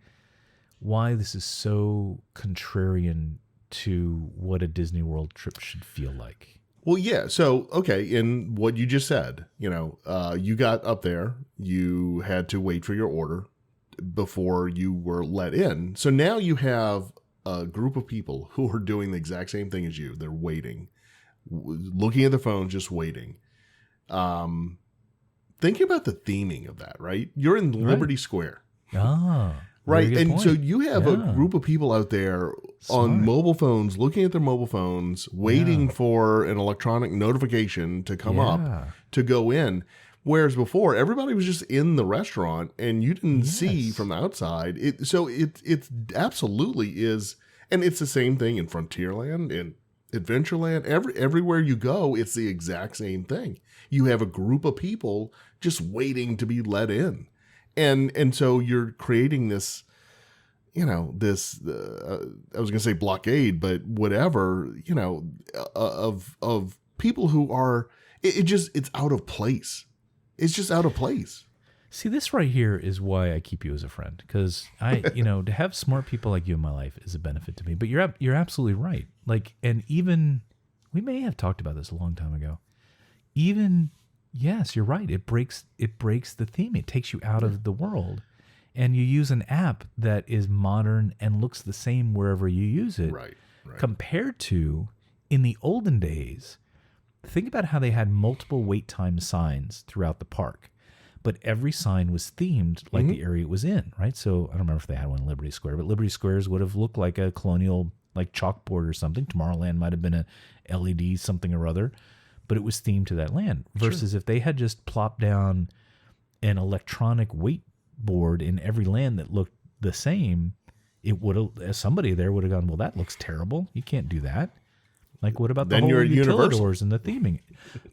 [SPEAKER 2] this is so contrarian to what a Disney World trip should feel like.
[SPEAKER 3] Well, yeah. So, okay. In what you just said, you got up there, you had to wait for your order before you were let in. So now you have a group of people who are doing the exact same thing as you. They're waiting, looking at their phones, just waiting. Thinking about the theming of that, right? You're in Liberty Square.
[SPEAKER 2] Ah,
[SPEAKER 3] right. And point. So you have a group of people out there on mobile phones, looking at their mobile phones, waiting for an electronic notification to come up to go in. Whereas before, everybody was just in the restaurant and you didn't see from the outside. It absolutely is. And it's the same thing in Frontierland, in Adventureland. Everywhere you go, it's the exact same thing. You have a group of people just waiting to be let in. And so you're creating this, I was going to say blockade, but whatever, of people who are, it's out of place. It's just out of place.
[SPEAKER 2] See, this right here is why I keep you as a friend, because to have smart people like you in my life is a benefit to me. But you're absolutely right. Like, and even we may have talked about this a long time ago. Even yes, you're right. It breaks the theme. It takes you out of the world, and you use an app that is modern and looks the same wherever you use it.
[SPEAKER 3] Right.
[SPEAKER 2] Compared to in the olden days, think about how they had multiple wait time signs throughout the park. But every sign was themed like the area it was in, right? So I don't remember if they had one in Liberty Square, but Liberty Squares would have looked like a colonial, like chalkboard or something. Tomorrowland might have been a LED something or other, but it was themed to that land. Versus if they had just plopped down an electronic weight board in every land that looked the same, it would have, somebody there would have gone, well, that looks terrible. You can't do that. Like, what about the
[SPEAKER 3] Then
[SPEAKER 2] whole
[SPEAKER 3] you're at Universal.
[SPEAKER 2] utilidors and the theming?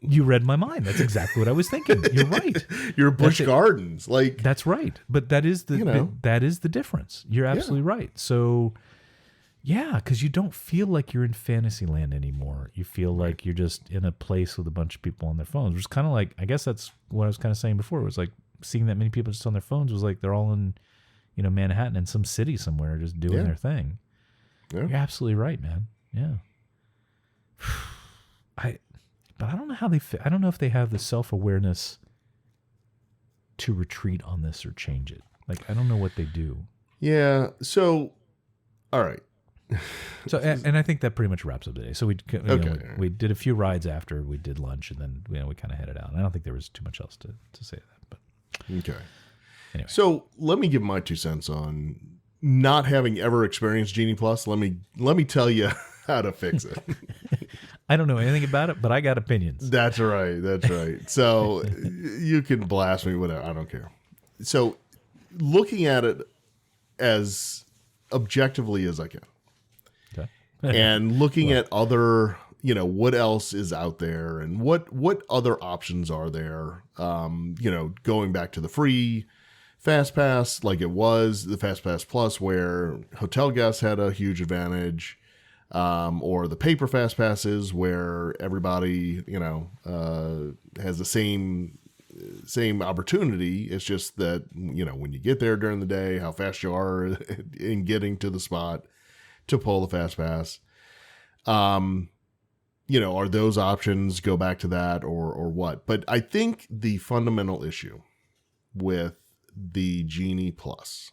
[SPEAKER 2] You read my mind. That's exactly what I was thinking. You're right.
[SPEAKER 3] You're Busch
[SPEAKER 2] That's it.
[SPEAKER 3] Gardens. Like,
[SPEAKER 2] That's right. But that is that is the difference. You're absolutely right. So, yeah, because you don't feel like you're in Fantasyland anymore. You feel like you're just in a place with a bunch of people on their phones. Which is kind of like, I guess that's what I was kind of saying before. It was like seeing that many people just on their phones was like they're all in, Manhattan in some city somewhere just doing their thing. Yeah. You're absolutely right, man. Yeah. But I don't know how I don't know if they have the self-awareness to retreat on this or change it. Like, I don't know what they do.
[SPEAKER 3] yeah. So, all right.
[SPEAKER 2] So, and I think that pretty much wraps up the day. So we did a few rides after we did lunch, and then we kind of headed out. And I don't think there was too much else to say that. But
[SPEAKER 3] Okay.
[SPEAKER 2] anyway,
[SPEAKER 3] So let me give my 2 cents on not having ever experienced Genie Plus. Let me tell you how to fix it.
[SPEAKER 2] I don't know anything about it, but I got opinions.
[SPEAKER 3] That's right. So you can blast me, whatever. I don't care. So looking at it as objectively as I can,
[SPEAKER 2] Okay.
[SPEAKER 3] and looking at other, what else is out there and what other options are there. Going back to the free Fast Pass, like it was the Fast Pass Plus, where hotel guests had a huge advantage. Or the paper Fast Passes where everybody, has the same opportunity. It's just that, when you get there during the day, how fast you are in getting to the spot to pull the Fast Pass. Are those options, go back to that or what? But I think the fundamental issue with the Genie Plus,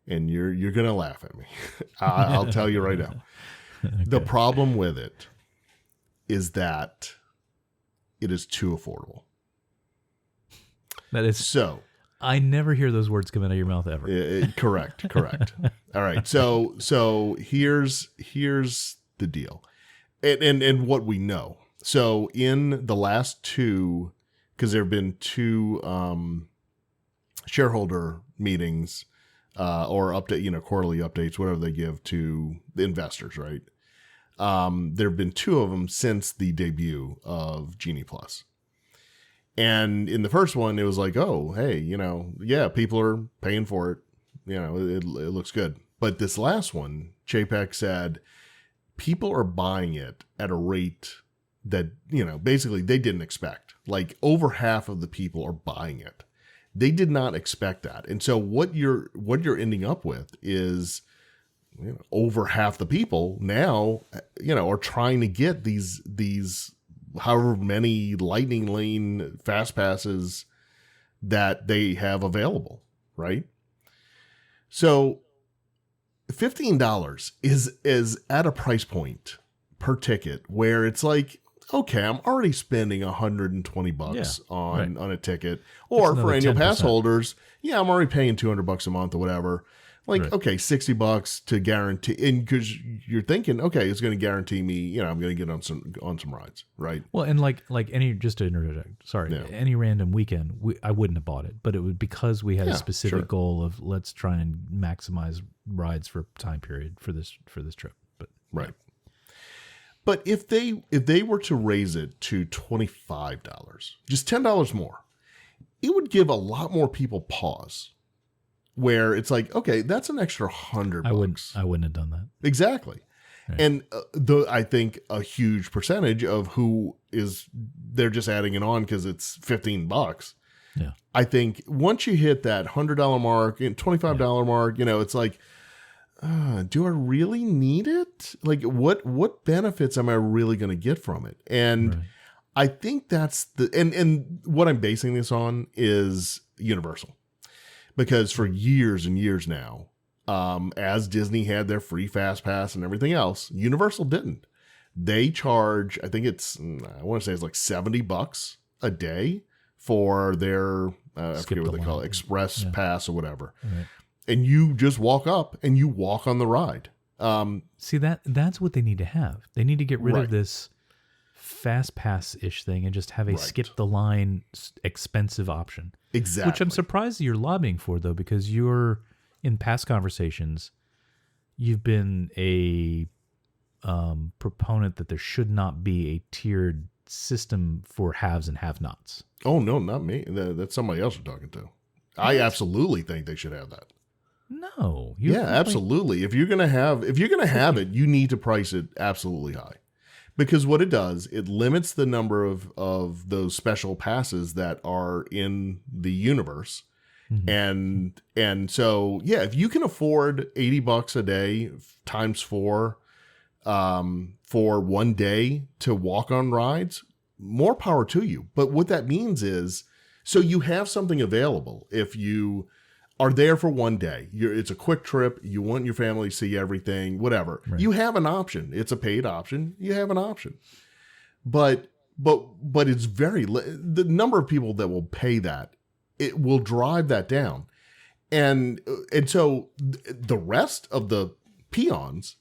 [SPEAKER 3] and you're going to laugh at me. I'll tell you right now.
[SPEAKER 2] Okay.
[SPEAKER 3] The problem with it is that it is too affordable.
[SPEAKER 2] That is
[SPEAKER 3] So,
[SPEAKER 2] I never hear those words come out of your mouth ever.
[SPEAKER 3] correct. All right. So here's the deal. And what we know. So in the last 2, because there have been 2 shareholder meetings or update, quarterly updates, whatever they give to the investors, right? There have been 2 of them since the debut of Genie Plus. And in the first one, it was like, oh, hey, people are paying for it. It looks good. But this last one, Chapek said, people are buying it at a rate that, basically they didn't expect. Like over half of the people are buying it. They did not expect that. And so what you're ending up with is over half the people now, are trying to get these however many lightning lane fast passes that they have available, right? So $15 is at a price point per ticket where it's like, okay, I'm already spending $120 on a ticket, or for annual
[SPEAKER 2] 10%.
[SPEAKER 3] pass holders, I'm already paying $200 a month or whatever. Like,
[SPEAKER 2] Right.
[SPEAKER 3] okay, $60 to guarantee, and because you're thinking, okay, it's going to guarantee me, I'm going to get on some rides, right?
[SPEAKER 2] Well, and like any, just to interject, sorry,
[SPEAKER 3] Yeah.
[SPEAKER 2] any random weekend, I wouldn't have bought it, but it would, because we had a
[SPEAKER 3] Yeah,
[SPEAKER 2] specific
[SPEAKER 3] sure.
[SPEAKER 2] goal of let's try and maximize rides for time period for this trip. But
[SPEAKER 3] Right. But if they were to raise it to $25, just $10 more, it would give a lot more people pause. Where it's like, okay, that's an extra $100.
[SPEAKER 2] I wouldn't have done that.
[SPEAKER 3] Exactly.
[SPEAKER 2] Right.
[SPEAKER 3] And I think a huge percentage of who they're just adding it on because it's $15.
[SPEAKER 2] Yeah.
[SPEAKER 3] I think once you hit that $100 mark and $25 mark, it's like, do I really need it? Like, what benefits am I really going to get from it? And
[SPEAKER 2] Right.
[SPEAKER 3] I think that's and what I'm basing this on is Universal. Because for years and years now, as Disney had their free Fast Pass and everything else, Universal didn't. They charge, I think I want to say it's like $70 a day for their, I forget what they call it, Express Pass or whatever.
[SPEAKER 2] Right.
[SPEAKER 3] And you just walk up and you walk on the ride.
[SPEAKER 2] See, that's what they need to have. They need to get rid
[SPEAKER 3] Right.
[SPEAKER 2] of this Fast Pass-ish thing and just have a
[SPEAKER 3] Right.
[SPEAKER 2] skip the line expensive option.
[SPEAKER 3] Exactly.
[SPEAKER 2] Which I'm surprised you're lobbying for, though, because you're, in past conversations, you've been a proponent that there should not be a tiered system for haves and have-nots.
[SPEAKER 3] Oh, no, not me. That's somebody else you're talking to. I absolutely think they should have that.
[SPEAKER 2] No.
[SPEAKER 3] Yeah, absolutely. If you're gonna have it, you need to price it absolutely high. Because what it does, it limits the number of those special passes that are in the universe.
[SPEAKER 2] Mm-hmm.
[SPEAKER 3] And so, yeah, if you can afford $80 a day times 4 for one day to walk on rides, more power to you. But what that means is, so you have something available if you are there for one day. It's a quick trip. You want your family to see everything, whatever.
[SPEAKER 2] Right.
[SPEAKER 3] You have an option. It's a paid option. You have an option. But it's the number of people that will pay that, it will drive that down. And so the rest of the peons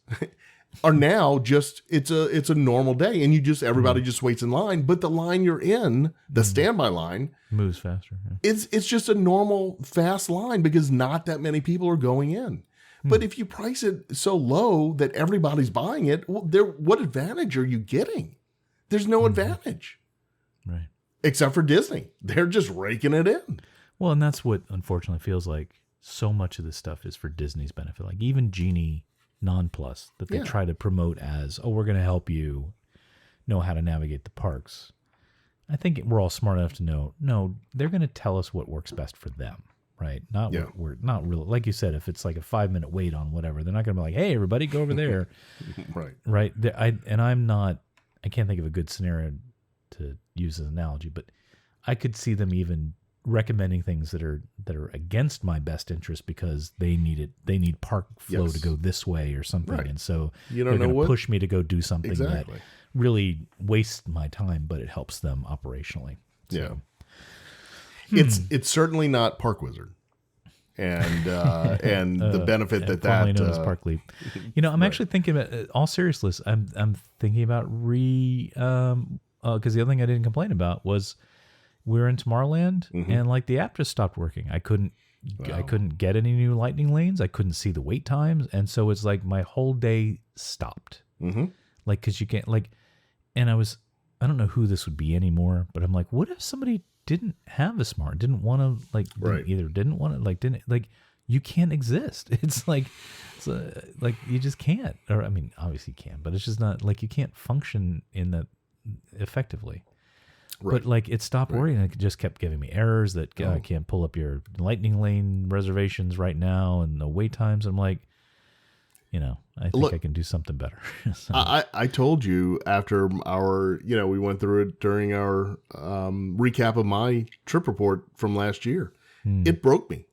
[SPEAKER 3] are now just, it's a normal day, and everybody just waits in line, but the line you're in, the standby line,
[SPEAKER 2] moves faster. Yeah.
[SPEAKER 3] it's just a normal fast line because not that many people are going in. But if you price it so low that everybody's buying it, well, what advantage are you getting? There's no advantage.
[SPEAKER 2] Right.
[SPEAKER 3] Except for Disney. They're just raking it in.
[SPEAKER 2] Well, and that's what unfortunately feels like so much of this stuff is for Disney's benefit. Like even Genie Non-Plus that they try to promote as, we're going to help you know how to navigate the parks. I think we're all smart enough to know, no, they're going to tell us what works best for them, right? We're not really, like you said, if it's like a 5-minute wait on whatever, they're not going to be like, hey, everybody, go over there.
[SPEAKER 3] Right.
[SPEAKER 2] Right. I can't think of a good scenario to use as an analogy, but I could see them even recommending things that are against my best interest because they need park flow to go this way or something.
[SPEAKER 3] Right.
[SPEAKER 2] And so
[SPEAKER 3] You
[SPEAKER 2] they're
[SPEAKER 3] don't know
[SPEAKER 2] going to
[SPEAKER 3] what?
[SPEAKER 2] push me to go do something that
[SPEAKER 3] Exactly.
[SPEAKER 2] really wastes my time, but it helps them operationally. So,
[SPEAKER 3] Yeah. It's certainly not Park Wizard. And the benefit
[SPEAKER 2] formerly known as Park Leap. I'm actually thinking about, all seriousness, I'm thinking about because the other thing I didn't complain about was we were in Tomorrowland and like the app just stopped working. I couldn't get any new lightning lanes. I couldn't see the wait times. And so it's like my whole day stopped.
[SPEAKER 3] Mm-hmm.
[SPEAKER 2] Like, cause you can't and I don't know who this would be anymore, but I'm like, what if somebody didn't have a smart, didn't want to you can't exist. It's like you just can't, or I mean, obviously you can, but it's just not like you can't function in that effectively.
[SPEAKER 3] Right.
[SPEAKER 2] But it stopped working. And it just kept giving me errors that I can't pull up your lightning lane reservations right now and the wait times. I'm like, I think I can do something better. So,
[SPEAKER 3] I told you after our, we went through it during our recap of my trip report from last year. It broke me.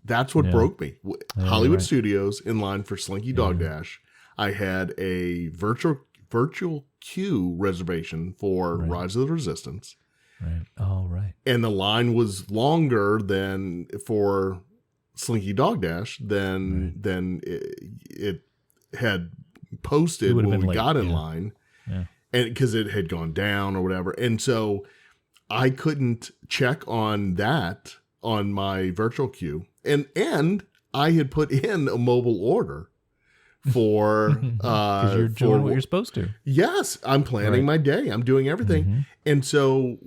[SPEAKER 3] That's what broke me. Hollywood Studios in line for Slinky Dog Dash. I had a virtual queue reservation for Rise of the Resistance.
[SPEAKER 2] Right. Oh, right.
[SPEAKER 3] And the line was longer than for Slinky Dog Dash, then it had posted
[SPEAKER 2] It would've
[SPEAKER 3] when
[SPEAKER 2] been
[SPEAKER 3] we
[SPEAKER 2] late,
[SPEAKER 3] got in
[SPEAKER 2] yeah.
[SPEAKER 3] line,
[SPEAKER 2] Yeah.
[SPEAKER 3] and because it had gone down or whatever, and so I couldn't check on that on my virtual queue, and I had put in a mobile order for
[SPEAKER 2] Because you're doing what you're supposed to.
[SPEAKER 3] Yes, I'm planning my day. I'm doing everything.
[SPEAKER 2] Mm-hmm.
[SPEAKER 3] And so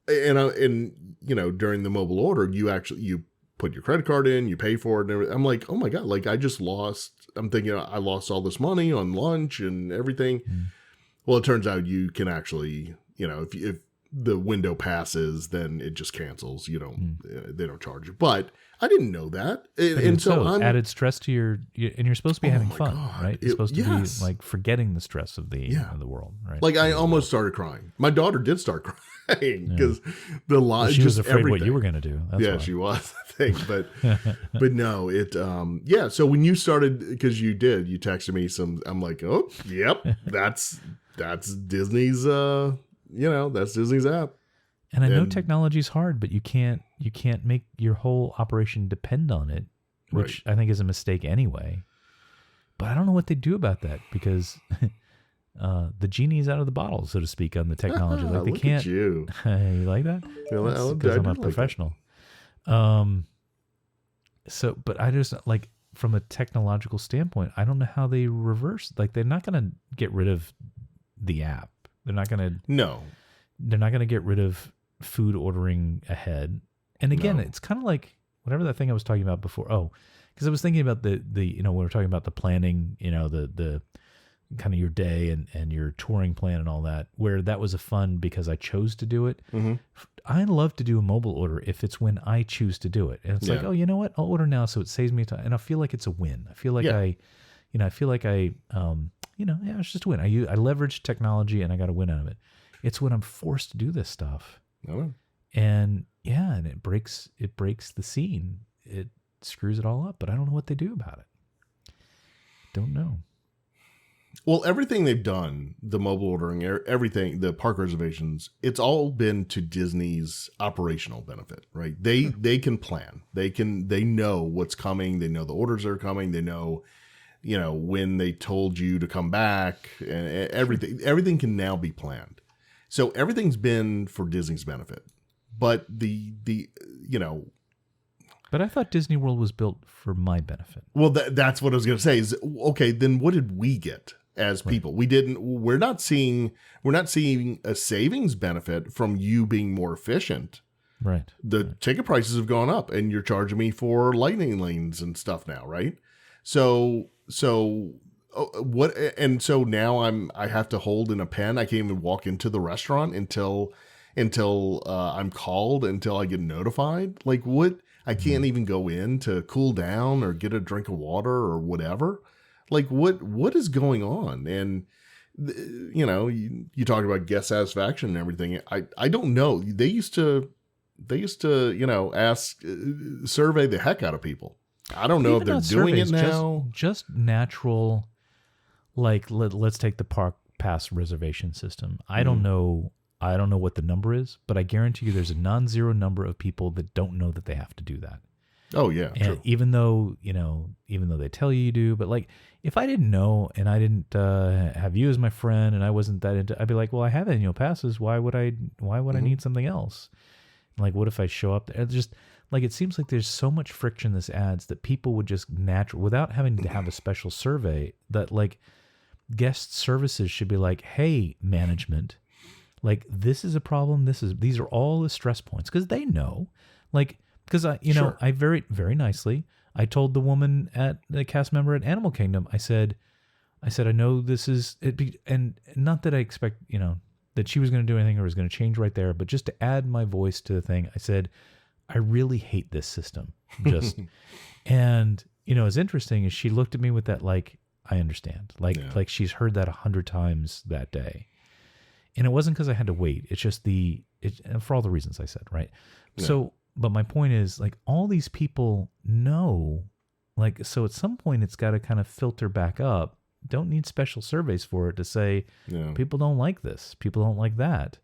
[SPEAKER 3] and you know, during the mobile order, you put your credit card in, you pay for it and everything. I'm like, oh my God, like I'm thinking I lost all this money on lunch and everything.
[SPEAKER 2] Mm.
[SPEAKER 3] Well, it turns out you can actually, you know, if the window passes, then it just cancels. You don't, they don't charge you. But I didn't know that. And so I'm
[SPEAKER 2] added stress to and you're supposed to be having fun,
[SPEAKER 3] God.
[SPEAKER 2] right? You're supposed to be like forgetting the stress of the world, right?
[SPEAKER 3] Like I almost started crying. My daughter did start crying because the line.
[SPEAKER 2] Well, she was afraid
[SPEAKER 3] everything.
[SPEAKER 2] what you were going to do. That's why.
[SPEAKER 3] She was, I think. But no, it. So when you started, because you texted me some. I'm like, oh, yep, that's Disney's. That's Disney's app.
[SPEAKER 2] And I know technology's hard, but you can't make your whole operation depend on it, which I think is a mistake anyway. But I don't know what they do about that because the genie's out of the bottle, so to speak, on the technology. Like they
[SPEAKER 3] Look
[SPEAKER 2] can't.
[SPEAKER 3] At you.
[SPEAKER 2] You like that? Because I'm a professional. So, but I just like from a technological standpoint, I don't know how they reverse. Like they're not going to get rid of the app. They're not going to.
[SPEAKER 3] No. They're
[SPEAKER 2] not going to get rid of food ordering ahead. And again, it's kind of like whatever that thing I was talking about before. Oh, because I was thinking about the when we were talking about the planning, the kind of your day and your touring plan and all that, where that was a fun because I chose to do it.
[SPEAKER 3] Mm-hmm.
[SPEAKER 2] I love to do a mobile order if it's when I choose to do it. And it's like, oh, you know what? I'll order now so it saves me time. And I feel like it's a win. I feel like it's just a win. I leverage technology and I got a win out of it. It's when I'm forced to do this stuff.
[SPEAKER 3] Oh.
[SPEAKER 2] And it breaks the scene. It screws it all up, but I don't know what they do about it. Don't know.
[SPEAKER 3] Well, everything they've done, the mobile ordering, everything, the park reservations, it's all been to Disney's operational benefit, right? They can plan. They know what's coming. They know the orders that are coming. They know, when they told you to come back, and everything can now be planned. So everything's been for Disney's benefit. But
[SPEAKER 2] But I thought Disney World was built for my benefit.
[SPEAKER 3] Well, that's what I was going to say is, okay, then what did we get as people? We're not seeing a savings benefit from you being more efficient.
[SPEAKER 2] Right.
[SPEAKER 3] The ticket prices have gone up and you're charging me for lightning lanes and stuff now, right? So what? And so now I have to hold in a pen. I can't even walk into the restaurant until I'm called, until I get notified. Like what? I can't even go in to cool down or get a drink of water or whatever. Like what is going on? And you talk about guest satisfaction and everything. I don't know. They used to ask survey the heck out of people. I don't know if they're doing it now.
[SPEAKER 2] Just natural. Like let's take the park pass reservation system. I don't know what the number is, but I guarantee you there's a non-zero number of people that don't know that they have to do that.
[SPEAKER 3] Oh yeah,
[SPEAKER 2] and
[SPEAKER 3] true.
[SPEAKER 2] Even though they tell you do, but like if I didn't know and I didn't have you as my friend and I wasn't that into, I'd be like, well, I have annual passes. Why would I need something else? Like, what if I show up there? Just like it seems like there's so much friction this adds that people would just without having to have a special survey, that like guest services should be like, hey, management. Like, this is a problem. These are all the stress points, because they know, like, because I very, very nicely, I told the woman the cast member at Animal Kingdom, I said, I know this is it, and not that I expect, that she was going to do anything or was going to change right there, but just to add my voice to the thing, I said, I really hate this system. And it's interesting is she looked at me with that, like, I understand, like she's heard that 100 times that day. And it wasn't because I had to wait. It's just for all the reasons I said, right? Yeah. So, but my point is, like, all these people know, like, so at some point it's got to kind of filter back up. Don't need special surveys for it to say, people don't like this, people don't like that.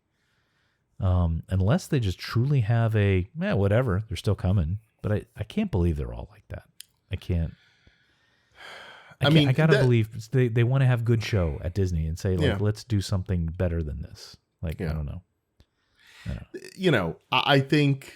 [SPEAKER 2] Unless they just truly have whatever, they're still coming. but I can't believe they're all like that. I can't.
[SPEAKER 3] I mean,
[SPEAKER 2] I gotta believe they want to have good show at Disney and say, like,
[SPEAKER 3] Yeah.
[SPEAKER 2] let's do something better than this. Like,
[SPEAKER 3] Yeah.
[SPEAKER 2] I don't know.
[SPEAKER 3] You know, I think,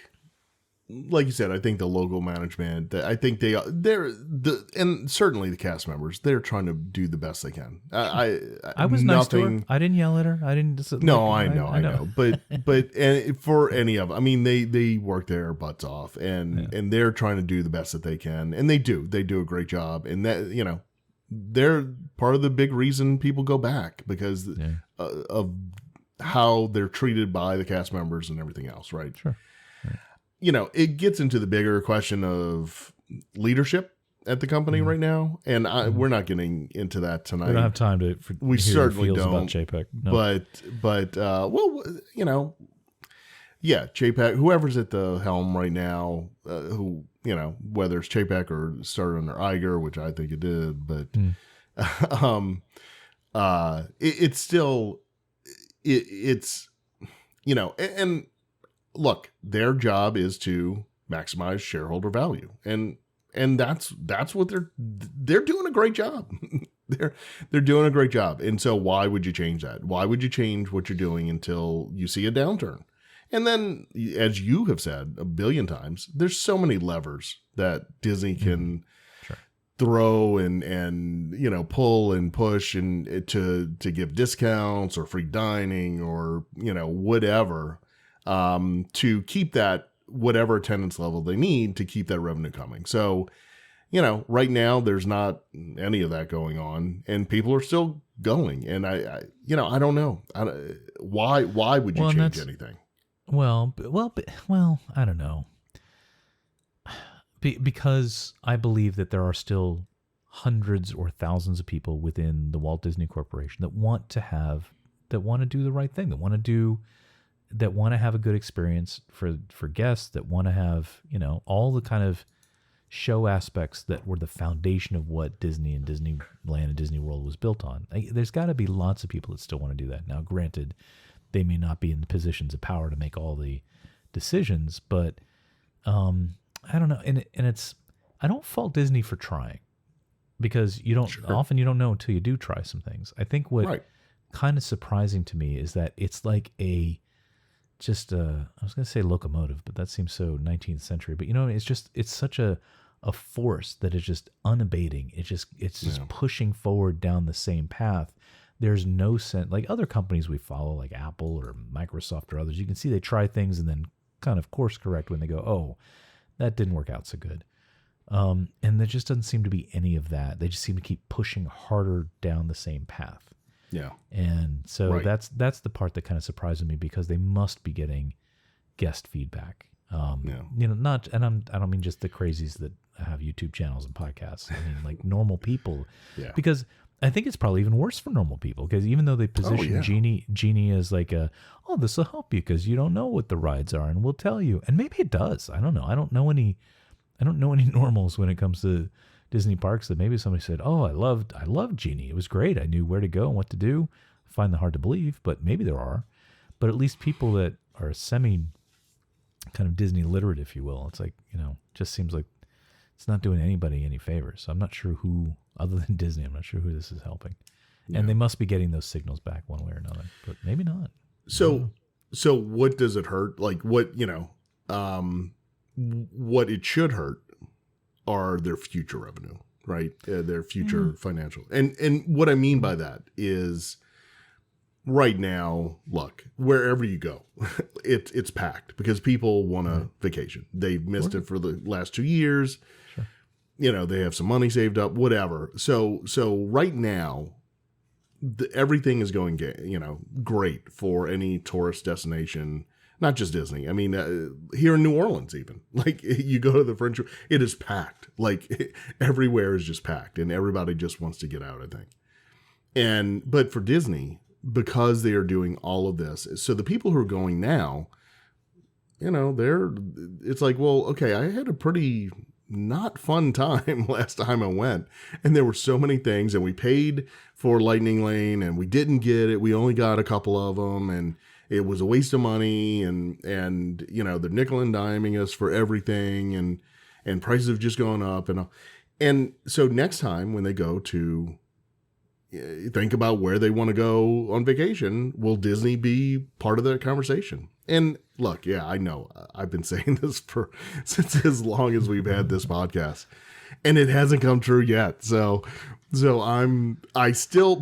[SPEAKER 3] like you said, I think the local management, I think and certainly the cast members, they're trying to do the best they can.
[SPEAKER 2] I was nice to her. I didn't yell at her. I didn't.
[SPEAKER 3] No, I know. But and for any of, I mean, they work their butts off, and they're trying to do the best that they can, and they do a great job, and that, you know, they're part of the big reason people go back because of how they're treated by the cast members and everything else, right?
[SPEAKER 2] Sure. Right.
[SPEAKER 3] You know, it gets into the bigger question of leadership at the company right now, and we're not getting into that tonight.
[SPEAKER 2] We don't have time to.
[SPEAKER 3] We certainly don't.
[SPEAKER 2] About JPEG, no.
[SPEAKER 3] But well, you know, yeah, JPEG. Whoever's at the helm right now, who, you know, whether it's JPEG or started under Iger, which I think it did, but it's still. It's, you know, and look, their job is to maximize shareholder value, and that's what they're doing a great job. they're doing a great job, and so why would you change that? Why would you change what you're doing until you see a downturn? And then, as you have said a billion times, there's so many levers that Disney can throw and you know, pull and push and to give discounts or free dining or, you know, whatever, to keep that whatever attendance level they need to keep that revenue coming. So, you know, right now there's not any of that going on, and people are still going. And I you know, I don't know. Why would you change anything?
[SPEAKER 2] Well, I don't know. Because I believe that there are still hundreds or thousands of people within the Walt Disney Corporation that want to do the right thing, that want to have a good experience for guests, that want to have, you know, all the kind of show aspects that were the foundation of what Disney and Disneyland and Disney World was built on. There's got to be lots of people that still want to do that. Now, granted, they may not be in positions of power to make all the decisions, but I don't know, and it's, I don't fault Disney for trying, because you don't often you don't know until you do try some things. I think what kind of surprising to me is that it's like I was going to say locomotive, but that seems so 19th century. But you know, it's such a force that is just unabating. It's just pushing forward down the same path. There's no sense, like other companies we follow, like Apple or Microsoft or others. You can see they try things and then kind of course correct when they go, oh, that didn't work out so good. And there just doesn't seem to be any of that. They just seem to keep pushing harder down the same path.
[SPEAKER 3] Yeah.
[SPEAKER 2] And so that's the part that kind of surprises me, because they must be getting guest feedback. You know, I don't mean just the crazies that have YouTube channels and podcasts. I mean, like normal people. Yeah. Because I think it's probably even worse for normal people, because even though they position Genie as like this will help you because you don't know what the rides are and we'll tell you, and maybe it does. I don't know. I don't know any normals when it comes to Disney parks that maybe somebody said, oh, I loved Genie. It was great. I knew where to go and what to do. I find that hard to believe, but maybe there are. But at least people that are semi kind of Disney literate, if you will, it's like, you know, just seems like it's not doing anybody any favors. So I'm not sure who, other than Disney, I'm not sure who this is helping. Yeah. And they must be getting those signals back one way or another, but maybe not.
[SPEAKER 3] So what does it hurt? Like what, you know, what it should hurt are their future revenue, right? Their future financial. And what I mean by that is right now, look, wherever you go, it's packed because people want a vacation. They've missed it for the last 2 years. Sure. You know, they have some money saved up, whatever. So right now, everything is going, you know, great for any tourist destination, not just Disney. I mean, here in New Orleans, even like you go to the French, it is packed. Like everywhere is just packed, and everybody just wants to get out, I think. But for Disney, because they are doing all of this, so the people who are going now, you know, it's like, well, okay, I had a pretty not fun time last time I went, and there were so many things, and we paid for Lightning Lane and we didn't get it. We only got a couple of them, and it was a waste of money, and you know, they're nickel and diming us for everything, and and prices have just gone up and all. And so next time when they go to think about where they want to go on vacation, will Disney be part of that conversation? And look, yeah, I know I've been saying this since as long as we've had this podcast, and it hasn't come true yet. So I still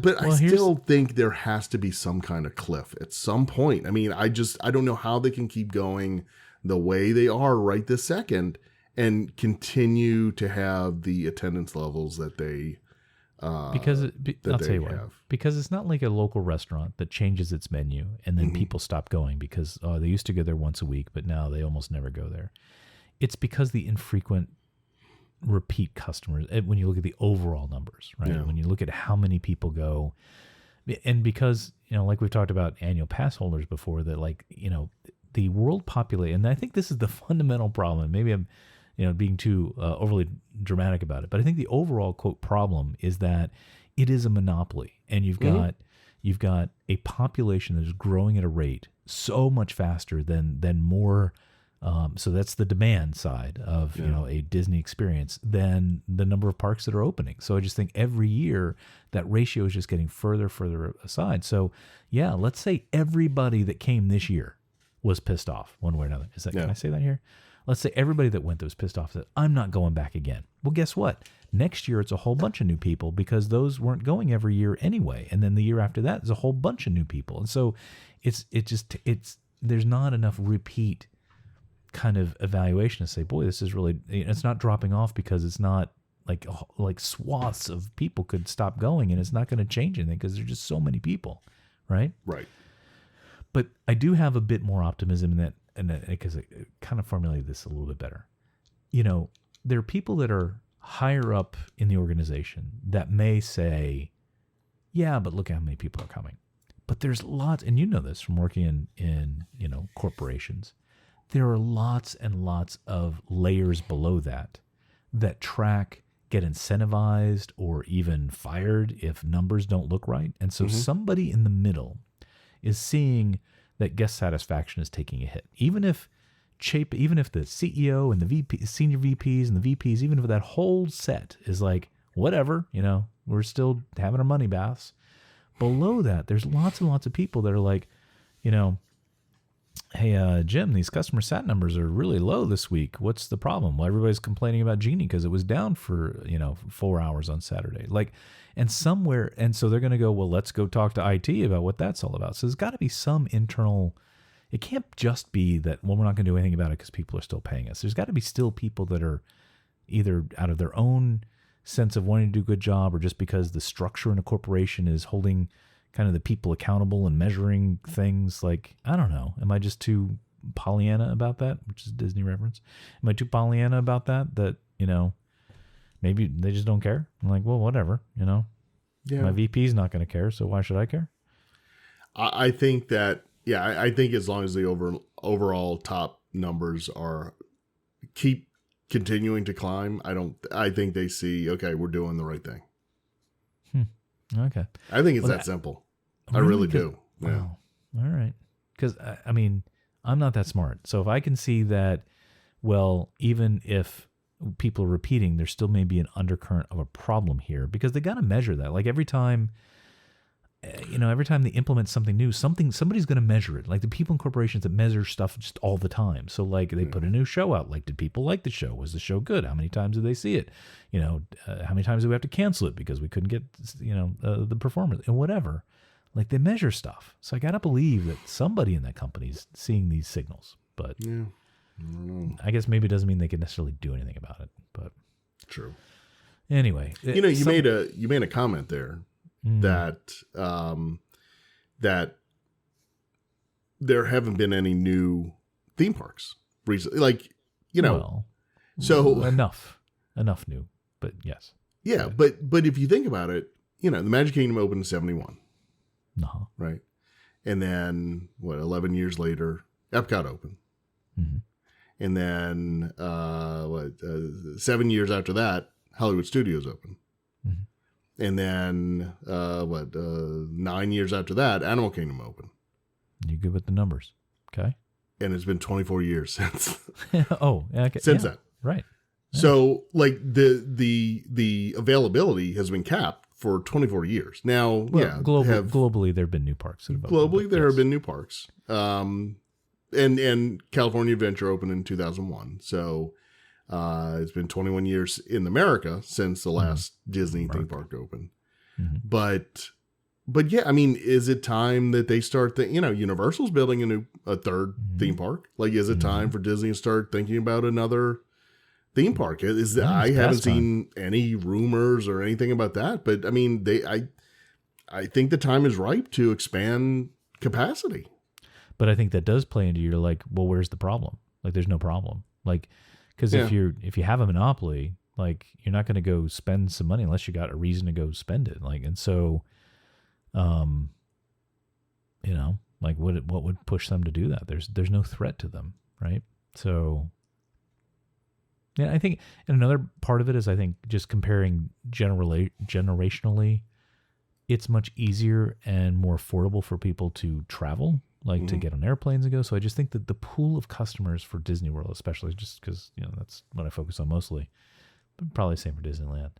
[SPEAKER 3] think there has to be some kind of cliff at some point. I mean, I don't know how they can keep going the way they are right this second and continue to have the attendance levels that they
[SPEAKER 2] because I'll tell you why. Because it's not like a local restaurant that changes its menu and then people stop going because they used to go there once a week, but now they almost never go there. It's because the infrequent repeat customers, when you look at the overall numbers, right?
[SPEAKER 3] Yeah.
[SPEAKER 2] When you look at how many people go, and because, like we've talked about annual pass holders before, that the world population, and I think this is the fundamental problem. Maybe I'm being too overly dramatic about it. But I think the overall, quote, problem is that it is a monopoly. And you've got a population that is growing at a rate so much faster than more. So that's the demand side of, a Disney experience than the number of parks that are opening. So I just think every year that ratio is just getting further aside. So yeah, let's say everybody that came this year was pissed off one way or another. Can I say that here? Let's say everybody that went that was pissed off said, I'm not going back again. Well, guess what? Next year, it's a whole bunch of new people because those weren't going every year anyway. And then the year after that is a whole bunch of new people. And so there's not enough repeat kind of evaluation to say, boy, this is really, it's not dropping off because it's not like swaths of people could stop going and it's not going to change anything because there's just so many people. Right.
[SPEAKER 3] Right.
[SPEAKER 2] But I do have a bit more optimism in that. And because I kind of formulated this a little bit better, there are people that are higher up in the organization that may say, yeah, but look how many people are coming. But there's lots, and you know this from working in corporations, there are lots and lots of layers below that track, get incentivized, or even fired if numbers don't look right. And so somebody in the middle is seeing that guest satisfaction is taking a hit. Even if the CEO and the VP, senior VPs and the VPs, even if that whole set is like, whatever, we're still having our money baths. Below that, there's lots and lots of people that are like, hey, Jim, these customer sat numbers are really low this week. What's the problem? Well, everybody's complaining about Genie because it was down for, 4 hours on Saturday. And so they're going to go, well, let's go talk to IT about what that's all about. So there's got to be some internal, it can't just be that, well, we're not going to do anything about it because people are still paying us. There's got to be still people that are either out of their own sense of wanting to do a good job or just because the structure in a corporation is holding kind of the people accountable and measuring things. Like, I don't know. Am I just too Pollyanna about that? Which is a Disney reference. Am I too Pollyanna about that, maybe they just don't care? I'm like, well, whatever, Yeah. My VP's not going to care, so why should I care?
[SPEAKER 3] I think that, I think as long as the overall top numbers keep continuing to climb, I think they see, okay, we're doing the right thing.
[SPEAKER 2] Okay.
[SPEAKER 3] I think it's that simple. I really do. Yeah.
[SPEAKER 2] Wow. All right. Because, I'm not that smart. So if I can see that, well, even if people are repeating, there still may be an undercurrent of a problem here because they got to measure that. Like every time they implement something new, somebody's going to measure it. Like the people in corporations that measure stuff just all the time. So like they put a new show out. Like, did people like the show? Was the show good? How many times did they see it? How many times do we have to cancel it because we couldn't get, the performance and whatever. Like they measure stuff. So I got to believe that somebody in that company is seeing these signals, but
[SPEAKER 3] yeah.
[SPEAKER 2] I guess maybe it doesn't mean they can necessarily do anything about it, but
[SPEAKER 3] true.
[SPEAKER 2] Anyway,
[SPEAKER 3] you made a comment there that that there haven't been any new theme parks recently. Like, so
[SPEAKER 2] enough new, but yes.
[SPEAKER 3] Yeah, but if you think about it, the Magic Kingdom opened in 1971.
[SPEAKER 2] Uh-huh.
[SPEAKER 3] Right. And then 11 years later, Epcot opened.
[SPEAKER 2] Mm-hmm.
[SPEAKER 3] And then 7 years after that, Hollywood Studios opened. Mm-hmm. And then 9 years after that, Animal Kingdom opened.
[SPEAKER 2] You good with the numbers? Okay.
[SPEAKER 3] And it's been 24 years since.
[SPEAKER 2] Oh, okay.
[SPEAKER 3] Since that.
[SPEAKER 2] Right.
[SPEAKER 3] So like the availability has been capped for 24 years. Now,
[SPEAKER 2] Well, globally, there have been new parks that have opened.
[SPEAKER 3] Globally, there have been new parks. And California Adventure opened in 2001. So it's been 21 years in America since the last Disney theme park opened.
[SPEAKER 2] Mm-hmm.
[SPEAKER 3] But yeah, I mean, is it time that they start Universal's building a third theme park? Like, is it time for Disney to start thinking about another theme park? I haven't seen any rumors or anything about that, but I mean, I think the time is ripe to expand capacity.
[SPEAKER 2] But I think that does play into your like, well, where's the problem? Like, there's no problem. Like, because if you have a monopoly, like, you're not going to go spend some money unless you got a reason to go spend it. Like, and so, like, what would push them to do that? There's no threat to them, right? So, yeah, I think, and another part of it is, I think, just comparing generationally, it's much easier and more affordable for people to travel, like to get on airplanes and go. So I just think that the pool of customers for Disney World, especially just because, that's what I focus on mostly, but probably the same for Disneyland,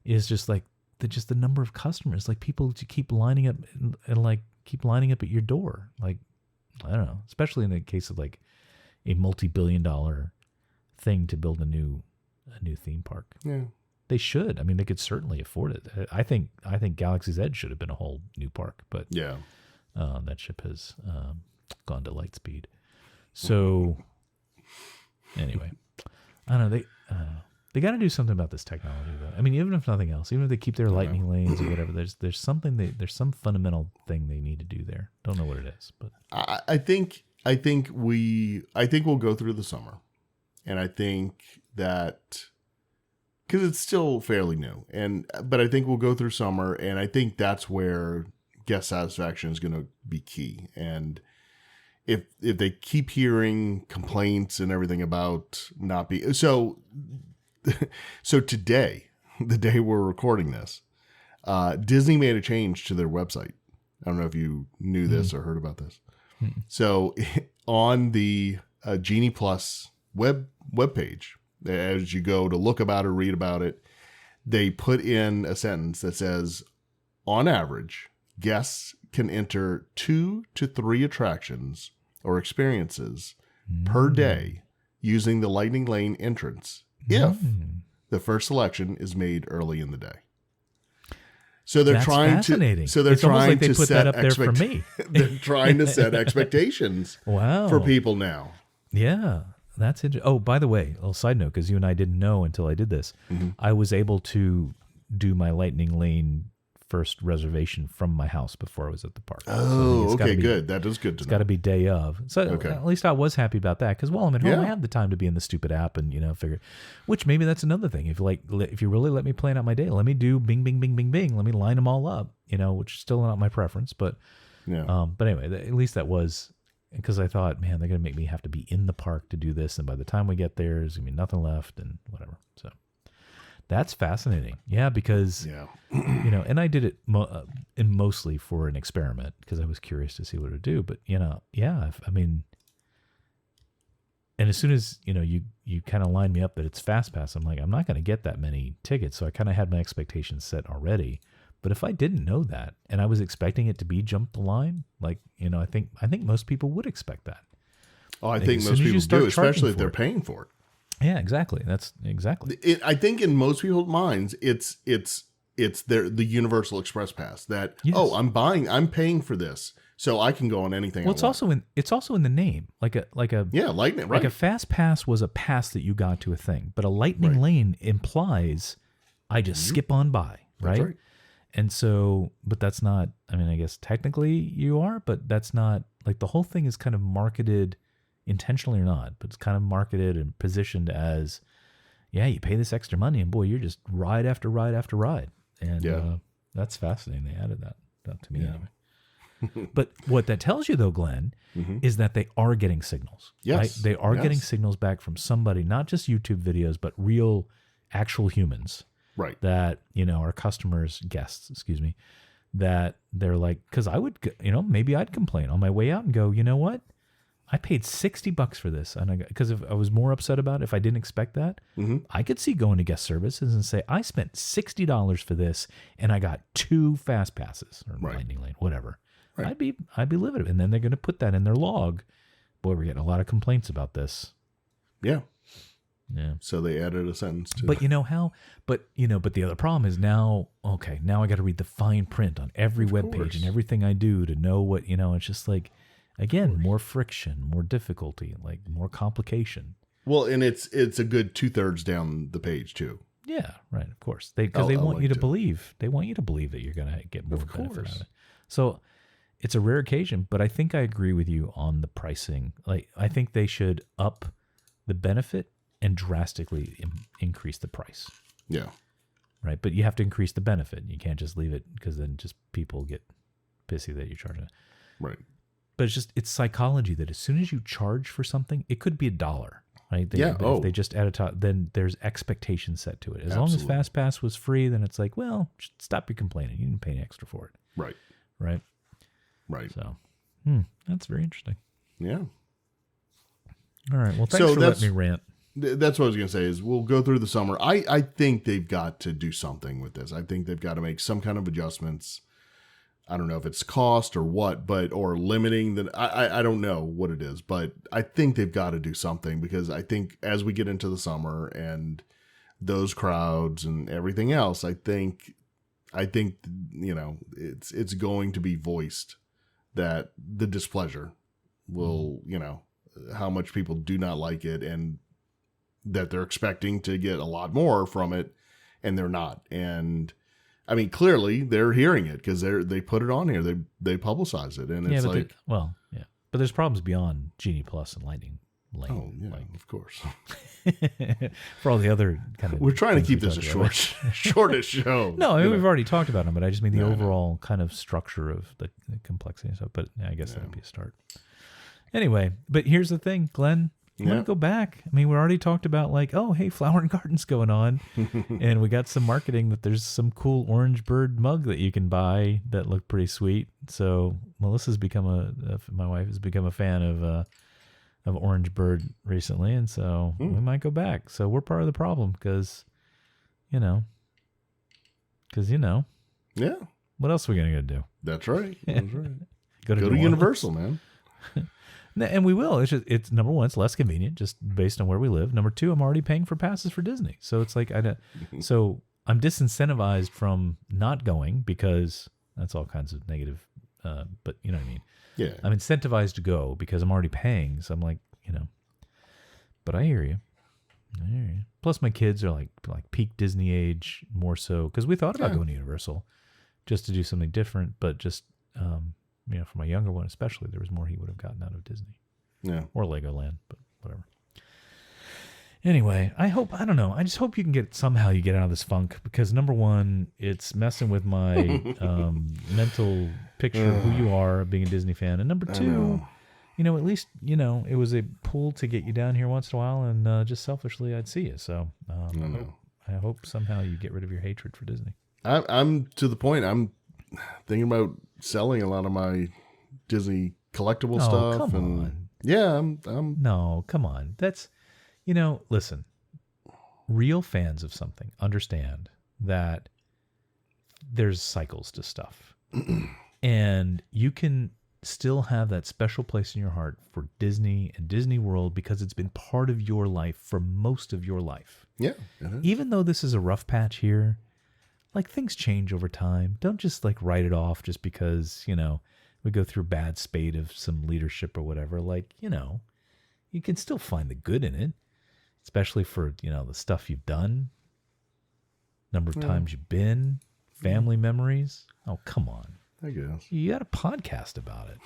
[SPEAKER 2] is just like the number of customers, like people to keep lining up and like keep lining up at your door. Like, I don't know, especially in the case of like a multi-billion-dollar thing to build a new theme park.
[SPEAKER 3] Yeah.
[SPEAKER 2] They should. I mean, they could certainly afford it. I think Galaxy's Edge should have been a whole new park, but
[SPEAKER 3] yeah,
[SPEAKER 2] that ship has gone to light speed. So anyway, I don't know. They got to do something about this technology, though. I mean, even if nothing else, even if they keep their lightning lanes or whatever, there's some fundamental thing they need to do there. Don't know what it is, but
[SPEAKER 3] I think we'll go through the summer, and I think that. Because it's still fairly new, but I think we'll go through summer, and I think that's where guest satisfaction is going to be key. And if they keep hearing complaints and everything about not being so today, the day we're recording this, Disney made a change to their website. I don't know if you knew this or heard about this. So on the Genie Plus web page, as you go to look about or read about it, they put in a sentence that says, on average, guests can enter 2 to 3 attractions or experiences per day using the Lightning Lane entrance if the first selection is made early in the day. So they're trying to. So they're trying to set up there for me. They're trying to set expectations. For people now.
[SPEAKER 2] Yeah. That's interesting. Oh, by the way, a little side note, because you and I didn't know until I did this, I was able to do my Lightning Lane first reservation from my house before I was at the park.
[SPEAKER 3] Oh, okay, good. That is good to know.
[SPEAKER 2] It's got to be day of. So at least I was happy about that, because while I'm at home, I have the time to be in the stupid app and, figure, which maybe that's another thing. If you really let me plan out my day, let me do bing, bing, bing, bing, bing. Let me line them all up, which is still not my preference. But, but anyway, at least that was... Because I thought, man, they're going to make me have to be in the park to do this. And by the time we get there, there's going to be nothing left and whatever. So that's fascinating. Yeah, because, and I did it mostly for an experiment because I was curious to see what it would do. But, I mean, and as soon as, you kind of line me up that it's Fast Pass, I'm like, I'm not going to get that many tickets. So I kind of had my expectations set already. But if I didn't know that and I was expecting it to be jump the line, like, I think most people would expect that.
[SPEAKER 3] Oh, I think most people do, especially if they're paying for it.
[SPEAKER 2] Yeah, exactly. That's exactly.
[SPEAKER 3] I think in most people's minds, it's the Universal Express Pass that, I'm paying for this, so I can go on anything.
[SPEAKER 2] Well, it's also in the name, like a
[SPEAKER 3] Lightning, right?
[SPEAKER 2] Like a Fast Pass was a pass that you got to a thing, but a Lightning Lane implies I just skip on by, right?
[SPEAKER 3] That's right.
[SPEAKER 2] And so, but that's not, I mean, I guess technically you are, but that's not, like, the whole thing is kind of marketed, intentionally or not, but it's kind of marketed and positioned as, you pay this extra money and boy, you're just ride after ride after ride. And that's fascinating. They added that to me anyway. But what that tells you though, Glenn, is that they are getting signals.
[SPEAKER 3] Yes.
[SPEAKER 2] Right? They are getting signals back from somebody, not just YouTube videos, but real, actual humans.
[SPEAKER 3] Right.
[SPEAKER 2] That, our customers, guests, that they're like, because I would, maybe I'd complain on my way out and go, you know what? I paid $60 for this, and because if I was more upset about it, if I didn't expect that, I could see going to guest services and say I spent $60 for this, and I got 2 fast passes or lightning lane, whatever. Right. I'd be livid, and then they're going to put that in their log. Boy, we're getting a lot of complaints about this.
[SPEAKER 3] Yeah.
[SPEAKER 2] Yeah.
[SPEAKER 3] So they added a sentence to
[SPEAKER 2] But you know how? But the other problem is now I got to read the fine print on every web page and everything I do to know what, it's just like, again, more friction, more difficulty, like more complication.
[SPEAKER 3] Well, and it's a good 2/3 down the page too.
[SPEAKER 2] Yeah, right. Of course, because they want you to believe. They want you to believe that you're going to get more benefit out of it. So it's a rare occasion, but I think I agree with you on the pricing. Like, I think they should up the benefit and drastically increase the price.
[SPEAKER 3] Yeah.
[SPEAKER 2] Right. But you have to increase the benefit. You can't just leave it because then just people get pissy that you're charging it.
[SPEAKER 3] Right.
[SPEAKER 2] But it's psychology that as soon as you charge for something, it could be $1. Right. If they just add a top, then there's expectation set to it. As long as FastPass was free, then it's like, well, stop your complaining. You didn't pay any extra for it.
[SPEAKER 3] Right.
[SPEAKER 2] Right.
[SPEAKER 3] Right.
[SPEAKER 2] So that's very interesting.
[SPEAKER 3] Yeah.
[SPEAKER 2] All right. Well, thanks for letting me rant.
[SPEAKER 3] That's what I was going to say is we'll go through the summer. I think they've got to do something with this. I think they've got to make some kind of adjustments. I don't know if it's cost or what, or limiting that. I don't know what it is, but I think they've got to do something because I think as we get into the summer and those crowds and everything else, I think, it's going to be voiced that the displeasure will, how much people do not like it and that they're expecting to get a lot more from it and they're not. And I mean, clearly they're hearing it because they put it on here. They publicize it. And it's like,
[SPEAKER 2] but there's problems beyond Genie Plus and Lightning Lane.
[SPEAKER 3] Oh yeah, of course.
[SPEAKER 2] For all the other kind of,
[SPEAKER 3] we're trying to keep this a shortest show.
[SPEAKER 2] No, I mean, we've already talked about them, but I just mean the overall kind of structure of the complexity and stuff. But I guess that'd be a start. Anyway, but here's the thing, Glenn. You want to go back? I mean, we already talked about like, oh, hey, Flower and Garden's going on, and we got some marketing that there's some cool orange bird mug that you can buy that look pretty sweet. So Melissa's my wife has become a fan of orange bird recently, and so we might go back. So we're part of the problem because, yeah. What else are we gonna go do?
[SPEAKER 3] That's right. That's right.
[SPEAKER 2] Go to
[SPEAKER 3] Universal, man.
[SPEAKER 2] And we will. It's number one, it's less convenient just based on where we live. Number two, I'm already paying for passes for Disney. So it's like so I'm disincentivized from not going because that's all kinds of negative but you know what I mean?
[SPEAKER 3] Yeah.
[SPEAKER 2] I'm incentivized to go because I'm already paying. So I'm like, but I hear you. Plus my kids are like peak Disney age more so because we thought about going to Universal just to do something different, but just for my younger one especially, there was more he would have gotten out of Disney.
[SPEAKER 3] Yeah.
[SPEAKER 2] Or Legoland, but whatever. Anyway, I don't know. I just hope you get out of this funk because number one, it's messing with my mental picture of who you are being a Disney fan. And number two, at least, it was a pull to get you down here once in a while and just selfishly I'd see you. So I hope somehow you get rid of your hatred for Disney.
[SPEAKER 3] I'm to the point I'm thinking about selling a lot of my Disney collectible stuff.
[SPEAKER 2] Come on.
[SPEAKER 3] Yeah, I'm
[SPEAKER 2] No, come on. That's, listen, real fans of something understand that there's cycles to stuff. And you can still have that special place in your heart for Disney and Disney World because it's been part of your life for most of your life.
[SPEAKER 3] Yeah.
[SPEAKER 2] Even though this is a rough patch here, like things change over time. Don't just like write it off just because, we go through a bad spate of some leadership or whatever. Like, you can still find the good in it, especially for, the stuff you've done, number of times you've been, family memories. Oh, come on.
[SPEAKER 3] I guess.
[SPEAKER 2] You got a podcast about it.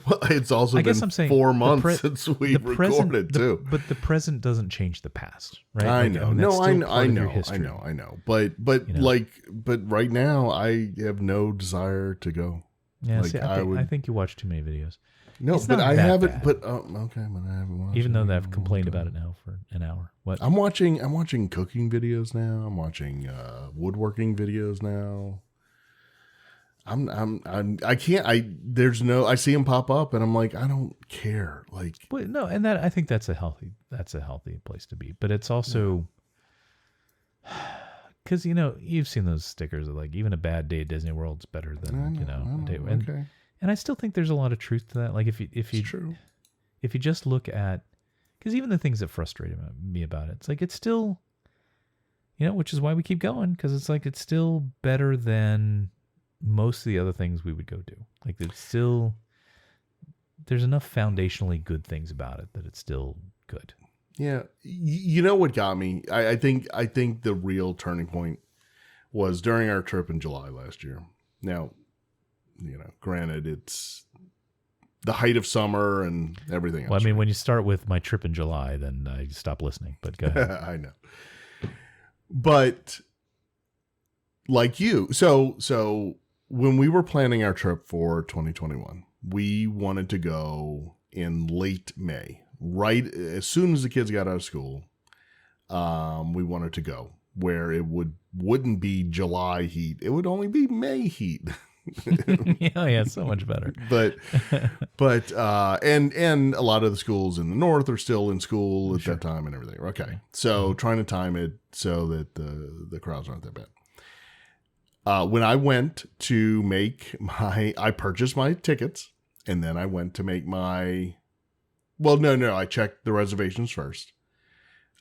[SPEAKER 3] Well, it's also been 4 months since we recorded too.
[SPEAKER 2] But the present doesn't change the past, right?
[SPEAKER 3] I know. I know. But right now I have no desire to go.
[SPEAKER 2] Yeah, I think you watch too many videos.
[SPEAKER 3] No,
[SPEAKER 2] it's
[SPEAKER 3] but I haven't.
[SPEAKER 2] bad.
[SPEAKER 3] But okay, but I haven't watched.
[SPEAKER 2] Even though they've complained about it now for an hour. What?
[SPEAKER 3] I'm watching cooking videos now. I'm watching woodworking videos now. I can't. I see them pop up, and I'm like, I don't care. Like,
[SPEAKER 2] but no, and I think that's a healthy place to be. But it's also because you've seen those stickers of like even a bad day at Disney World's better than a day. And I still think there's a lot of truth to that. Like if you just look at, because even the things that frustrated me about it, it's like it's still, which is why we keep going, because it's like it's still better than most of the other things we would go do. Like it's still, there's enough foundationally good things about it that it's still good.
[SPEAKER 3] Yeah. You know what got me? I think the real turning point was during our trip in July last year. Now, granted, it's the height of summer and everything else.
[SPEAKER 2] Well, I mean, when you start with my trip in July, then I stop listening, but go ahead.
[SPEAKER 3] I know. But like you, so when we were planning our trip for 2021, we wanted to go in late May, right as soon as the kids got out of school. We wanted to go where it wouldn't be July heat. It would only be May heat.
[SPEAKER 2] yeah, so much better.
[SPEAKER 3] But and a lot of the schools in the north are still in school at that time and everything. Okay, so trying to time it so that the crowds aren't that bad. When I went to I purchased my tickets, and then I went to make I checked the reservations first.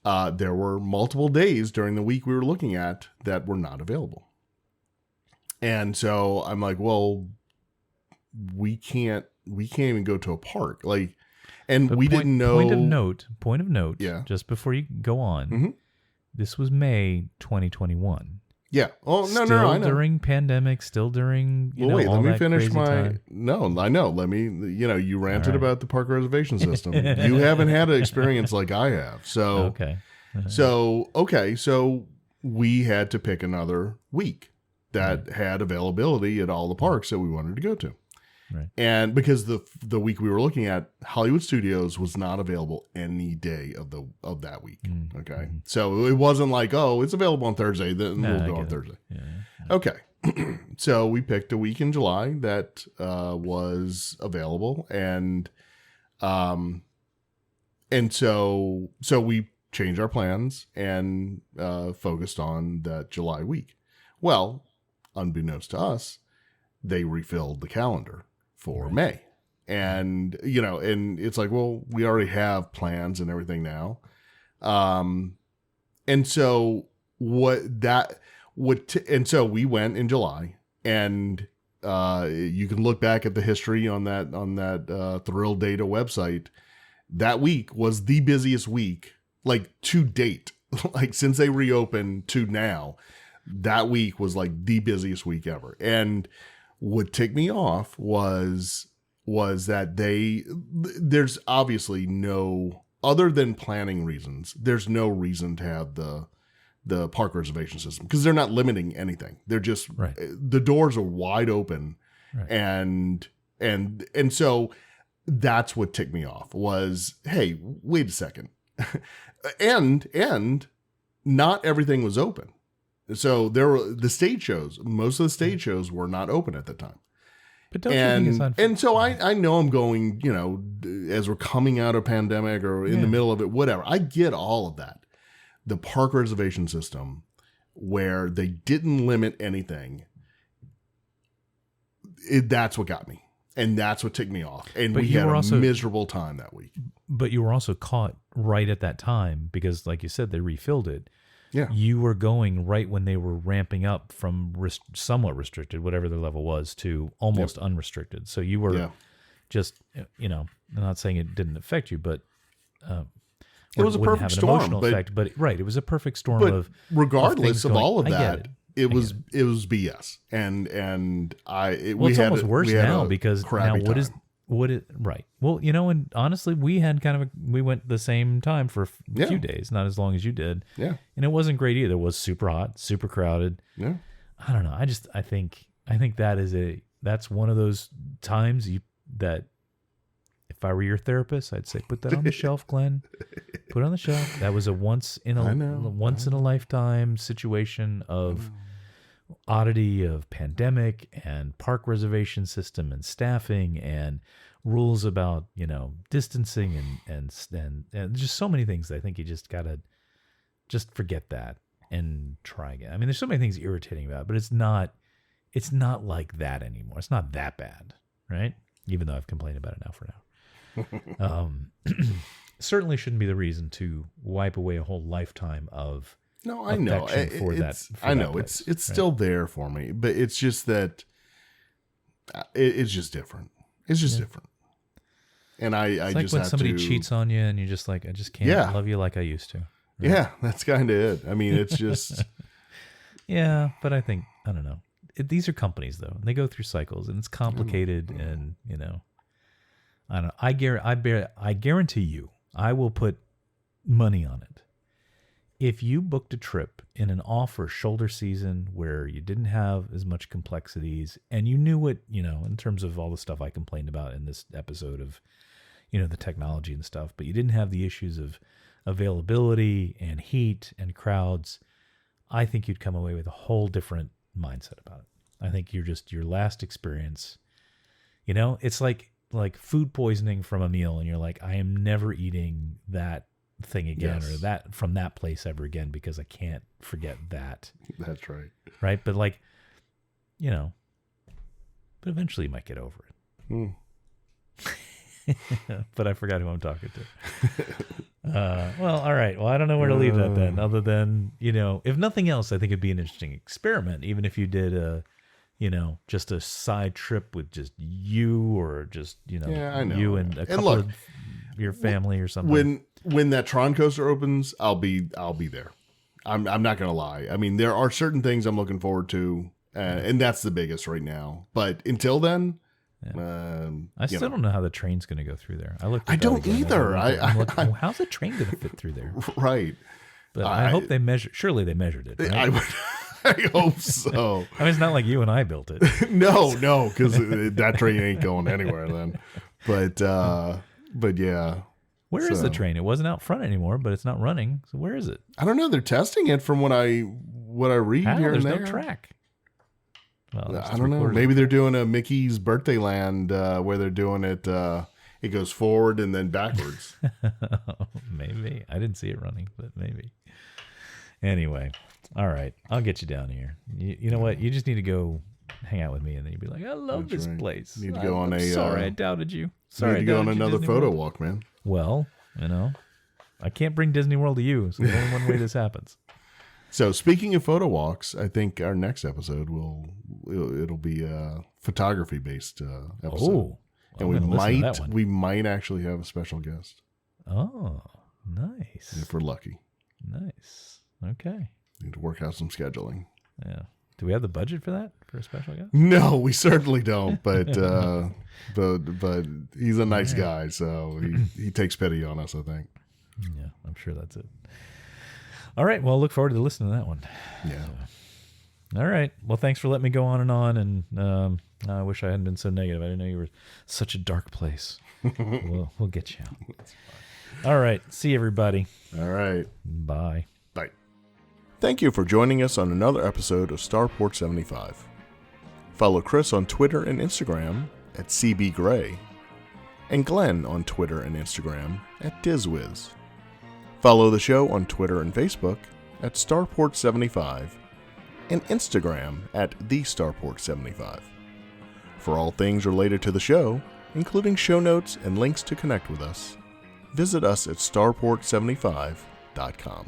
[SPEAKER 3] There were multiple days during the week we were looking at that were not available. And so I'm like, well, we can't even go to a park. Like, and we didn't know.
[SPEAKER 2] Point of note.
[SPEAKER 3] Yeah.
[SPEAKER 2] Just before you go on, This was May 2021.
[SPEAKER 3] Yeah. Oh, no,
[SPEAKER 2] still
[SPEAKER 3] I know.
[SPEAKER 2] During pandemic, still during,
[SPEAKER 3] wait,
[SPEAKER 2] all
[SPEAKER 3] let me
[SPEAKER 2] that
[SPEAKER 3] finish
[SPEAKER 2] crazy time.
[SPEAKER 3] No, I know. Let me, you ranted about the park reservation system. You haven't had an experience like I have. So,
[SPEAKER 2] okay.
[SPEAKER 3] So we had to pick another week that had availability at all the parks that we wanted to go to.
[SPEAKER 2] Right.
[SPEAKER 3] And because the week we were looking at, Hollywood Studios was not available any day of that week. Okay. So it wasn't like, oh, it's available on Thursday, then we'll go on Thursday. Yeah. Okay. So we picked a week in July that was available, and so we changed our plans and focused on that July week. Well, unbeknownst to us, they refilled the calendar for May. And, and it's like, well, we already have plans and everything now. And so so we went in July, and you can look back at the history on that Thrill Data website. That week was the busiest week, like to date, like since they reopened to now. That week was like the busiest week ever. And what ticked me off was that there's obviously no, other than planning reasons, there's no reason to have the park reservation system, because they're not limiting anything. They're just, the doors are wide open. Right. And so that's what ticked me off was, hey, wait a second. and not everything was open. So there were the stage shows. Most of the stage shows were not open at the time.
[SPEAKER 2] But don't you think it's unfair?
[SPEAKER 3] And so I know I'm going, as we're coming out of pandemic or in the middle of it, whatever. I get all of that. The park reservation system, where they didn't limit anything, that's what got me. And that's what ticked me off. And we had a miserable time that week.
[SPEAKER 2] But you were also caught right at that time because, like you said, they refilled it.
[SPEAKER 3] Yeah.
[SPEAKER 2] You were going right when they were ramping up from somewhat restricted, whatever their level was, to almost unrestricted. So you were just, I'm not saying it didn't affect you, but
[SPEAKER 3] it was a perfect storm.
[SPEAKER 2] Effect, but it was a perfect storm of
[SPEAKER 3] regardless of all of that. It was BS, and
[SPEAKER 2] it's almost worse now because now well, and honestly, we went the same time for a few days, not as long as you did, and it wasn't great either. It was super hot, super crowded. I don't know. I think that's one of those times that if I were your therapist, I'd say put that on the shelf, Glenn. Put it on the shelf. That was a once in a lifetime situation of oddity of pandemic and park reservation system and staffing and rules about, distancing and just so many things. I think you just gotta just forget that and try again. I mean, there's so many things irritating about it, but it's not like that anymore. It's not that bad, right? Even though I've complained about it now for now. Certainly shouldn't be the reason to wipe away a whole lifetime of
[SPEAKER 3] No, I know. It's still there for me, but it's just that it's just different. It's just different. And I
[SPEAKER 2] like
[SPEAKER 3] just
[SPEAKER 2] when
[SPEAKER 3] have
[SPEAKER 2] somebody
[SPEAKER 3] to,
[SPEAKER 2] cheats on you and you're just like, I just can't love you like I used to. Right?
[SPEAKER 3] Yeah, that's kind of it. I mean, it's just.
[SPEAKER 2] Yeah, but I think, I don't know. These are companies though. And they go through cycles and it's complicated and, I don't know. I guarantee you, I will put money on it. If you booked a trip in an off or shoulder season where you didn't have as much complexities and you knew what, in terms of all the stuff I complained about in this episode of, the technology and stuff, but you didn't have the issues of availability and heat and crowds, I think you'd come away with a whole different mindset about it. I think your last experience, it's like food poisoning from a meal and you're like, I am never eating that thing again or that from that place ever again because I can't forget that.
[SPEAKER 3] That's right.
[SPEAKER 2] Right? But but eventually you might get over it. But I forgot who I'm talking to. Well, all right. Well, I don't know where to leave that then, other than, if nothing else, I think it'd be an interesting experiment, even if you did just a side trip with just you or just,
[SPEAKER 3] I know.
[SPEAKER 2] you and a couple of your family or something.
[SPEAKER 3] When that Tron coaster opens, I'll be there. I'm not going to lie. I mean, there are certain things I'm looking forward to, and that's the biggest right now. But until then,
[SPEAKER 2] I still don't know how the train's going to go through there.
[SPEAKER 3] I don't either.
[SPEAKER 2] I'm looking, how's the train going to fit through there?
[SPEAKER 3] Right.
[SPEAKER 2] But I hope they measure. Surely they measured it. Right?
[SPEAKER 3] I hope so.
[SPEAKER 2] I mean, it's not like you and I built it.
[SPEAKER 3] No, because that train ain't going anywhere then. But yeah.
[SPEAKER 2] Where is the train? It wasn't out front anymore, but it's not running. So where is it?
[SPEAKER 3] I don't know. They're testing it from what I read here and there.
[SPEAKER 2] There's no track. Well,
[SPEAKER 3] I don't know. Maybe they're doing a Mickey's Birthday Land where they're doing it. It goes forward and then backwards.
[SPEAKER 2] Maybe. I didn't see it running, but maybe. Anyway, all right. I'll get you down here. You know what? You just need to go hang out with me, and then you'd be like, I love this place.
[SPEAKER 3] You need to go on
[SPEAKER 2] Sorry, I doubted you. Sorry,
[SPEAKER 3] you need to go on another photo walk, man.
[SPEAKER 2] Well, I can't bring Disney World to you, so there's only one way this happens.
[SPEAKER 3] So speaking of photo walks, I think our next episode it'll be a photography based episode. Oh, and we might actually have a special guest.
[SPEAKER 2] Oh, nice.
[SPEAKER 3] If we're lucky.
[SPEAKER 2] Nice. Okay.
[SPEAKER 3] Need to work out some scheduling.
[SPEAKER 2] Yeah. Do we have the budget for that, for a special guest?
[SPEAKER 3] No, we certainly don't. But but he's a nice guy, so he takes pity on us, I think.
[SPEAKER 2] Yeah, I'm sure that's it. All right. Well, look forward to listening to that one.
[SPEAKER 3] Yeah.
[SPEAKER 2] So, all right. Well, thanks for letting me go on. And I wish I hadn't been so negative. I didn't know you were such a dark place. We'll get you out. All right. See you, everybody.
[SPEAKER 3] All right.
[SPEAKER 2] Bye.
[SPEAKER 3] Bye. Thank you for joining us on another episode of Starport 75. Follow Chris on Twitter and Instagram at CBGray, and Glenn on Twitter and Instagram at DizWiz. Follow the show on Twitter and Facebook at Starport75 and Instagram at TheStarport75. For all things related to the show, including show notes and links to connect with us, visit us at starport75.com.